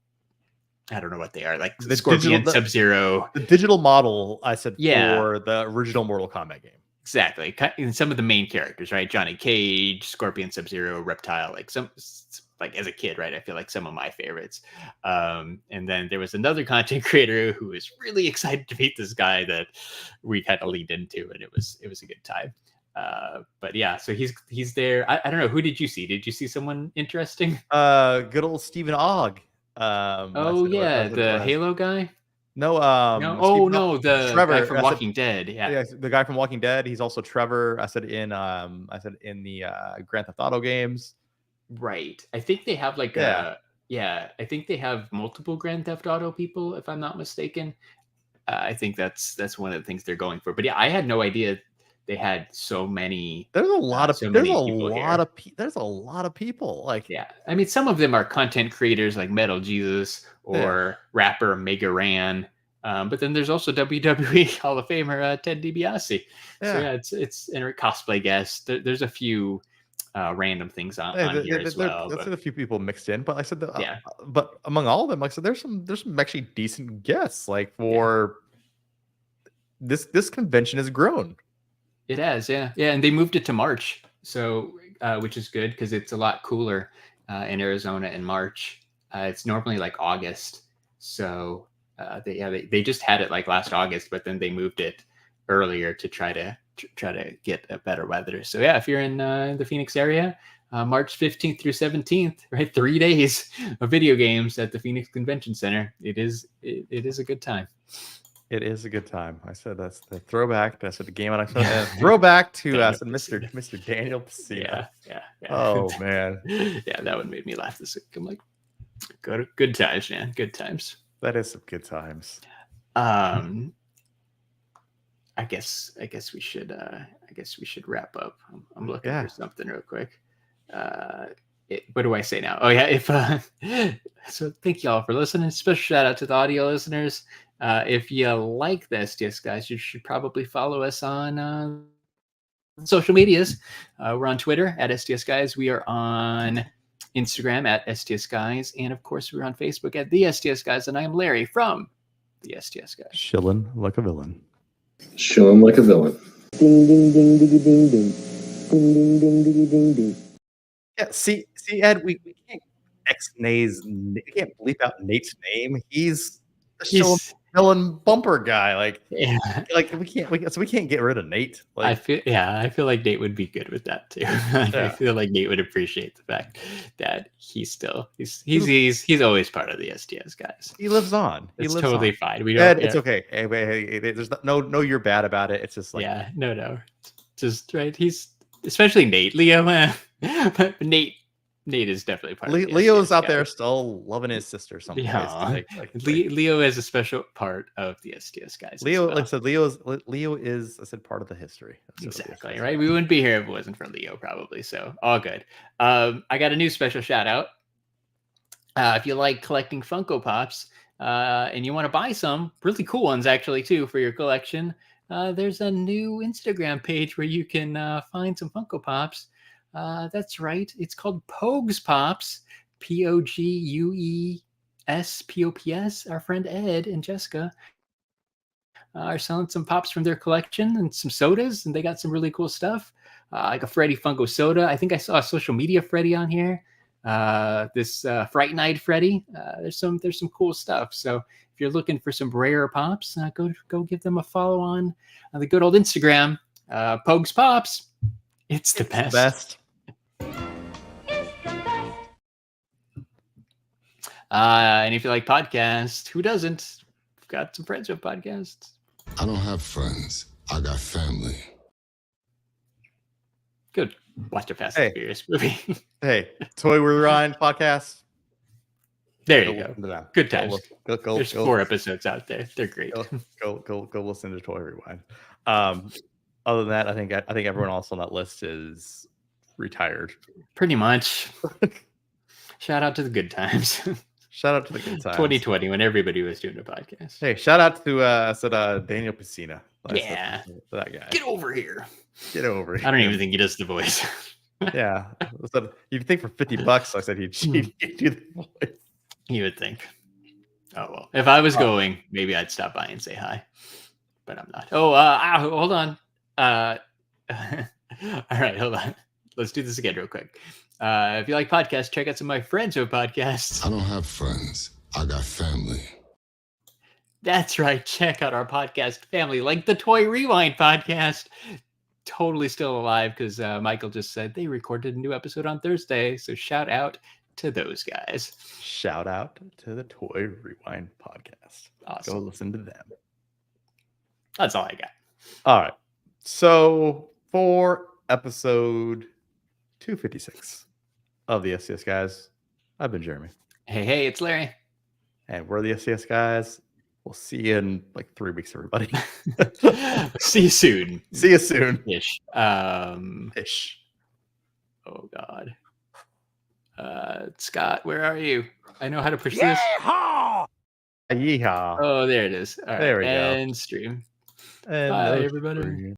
I don't know what they are, like the Scorpion, Sub-Zero. The digital model, I said, for the original Mortal Kombat game. Exactly. And some of the main characters, right? Johnny Cage, Scorpion, Sub-Zero, Reptile, like as a kid, right? I feel like some of my favorites. And then there was another content creator who was really excited to meet this guy that we kind of leaned into, and it was a good time. But yeah, so he's there. I don't know, who did you see? Did you see someone interesting? Good old Stephen Ogg. The Halo guy. No, the Trevor, guy from Walking Dead. Yeah, the guy from Walking Dead. He's also Trevor. I said in the Grand Theft Auto games. Right. I think they have I think they have multiple Grand Theft Auto people, if I'm not mistaken. I think that's one of the things they're going for. But yeah, I had no idea they had so many. There's a lot of people. Like, yeah, I mean, some of them are content creators like Metal Jesus or rapper Mega Ran. But then there's also WWE Hall of Famer Ted DiBiase. So yeah, it's a cosplay guest. There's a few random things on here as well. That's a few people mixed in, but I said that. But among all of them, like I said, there's some actually decent guests. Like for this convention has grown. It has, yeah, and they moved it to March, so which is good because it's a lot cooler in Arizona in March. It's normally like August, so they just had it like last August, but then they moved it earlier to try to get a better weather. So yeah, if you're in the Phoenix area, March 15th through 17th, right? 3 days of video games at the Phoenix Convention Center. It is a good time. It is a good time. I said that's the throwback. I said the game on throwback to Mr. Daniel Pesina. Yeah. Oh man. Yeah, that one made me laugh this week. I'm like, good times, man. Good times. That is some good times. I guess we should wrap up. I'm looking for something real quick. What do I say now? Oh yeah, so thank you all for listening. Special shout out to the audio listeners. If you like the STS Guys, you should probably follow us on social medias. We're on Twitter at STS Guys. We are on Instagram at STS Guys. And of course, we're on Facebook at the STS Guys. And I am Larry from the STS Guys. Shilling like a villain. Shilling like a villain. Ding, ding, ding, ding, ding, ding. Ding, ding, ding, ding, ding, ding. Yeah, see, Ed, we can't we can't bleep out Nate's name. He's the villain bumper guy. Like we can't get rid of Nate. I feel like Nate would be good with that too. I feel like Nate would appreciate the fact that he's always part of the STS Guys. He lives on. It's totally fine. We don't. Ed, it's okay. Hey, there's no you're bad about it. It's just like no. Just right. He's especially Nate. Leo, Nate is definitely part of it. Leo's out there still loving his sister. Leo is a special part of the STS Guys. Leo, like I said, Leo is part of the history. Exactly, right? We wouldn't be here if it wasn't for Leo, probably. So all good. I got a new special shout out. If you like collecting Funko Pops and you want to buy some really cool ones actually too for your collection, there's a new Instagram page where you can find some Funko Pops. That's right. It's called Pogues Pops, POGUES. Our friend Ed and Jessica are selling some pops from their collection and some sodas, and they got some really cool stuff, like a Freddy Funko soda. I think I saw a social media Freddy on here. This Fright-Eyed Freddy. There's some cool stuff. So if you're looking for some rare pops, go give them a follow on the good old Instagram. Pogues Pops. It's the best. And if you like podcasts, who doesn't? We've got some friends with podcasts. I don't have friends. I got family. Good. Watch a Fast and Furious movie. Hey, Toy Rewind podcast. There you go. Good times. There's 4 episodes out there. They're great. Go listen to Toy Rewind. Other than that, I think everyone else on that list is retired. Pretty much. Shout out to the good times. Shout out to the good times. 2020 when everybody was doing a podcast. Hey, shout out to Daniel Pesina. Yeah. That guy. Get over here. Get over here. I don't even think he does the voice. Yeah. So you'd think for $50, I said he'd do the voice. You would think. Oh well. If I was going, maybe I'd stop by and say hi. But I'm not. Hold on. All right, hold on. Let's do this again real quick. If you like podcasts, check out some of my friends who have podcasts. I don't have friends. I got family. That's right. Check out our podcast family, like the Toy Rewind podcast. Totally still alive because Michael just said they recorded a new episode on Thursday. So shout out to those guys. Shout out to the Toy Rewind podcast. Awesome. Go listen to them. That's all I got. All right. So for episode 256 of the STS Guys, I've been Jeremy. Hey, it's Larry. And we're the STS Guys. We'll see you in like 3 weeks, everybody. See you soon. See you soon. Ish. Ish. Oh, God. Scott, where are you? I know how to push this. Yeehaw. Oh, there it is. All right. There we go. And stream. And bye, everybody.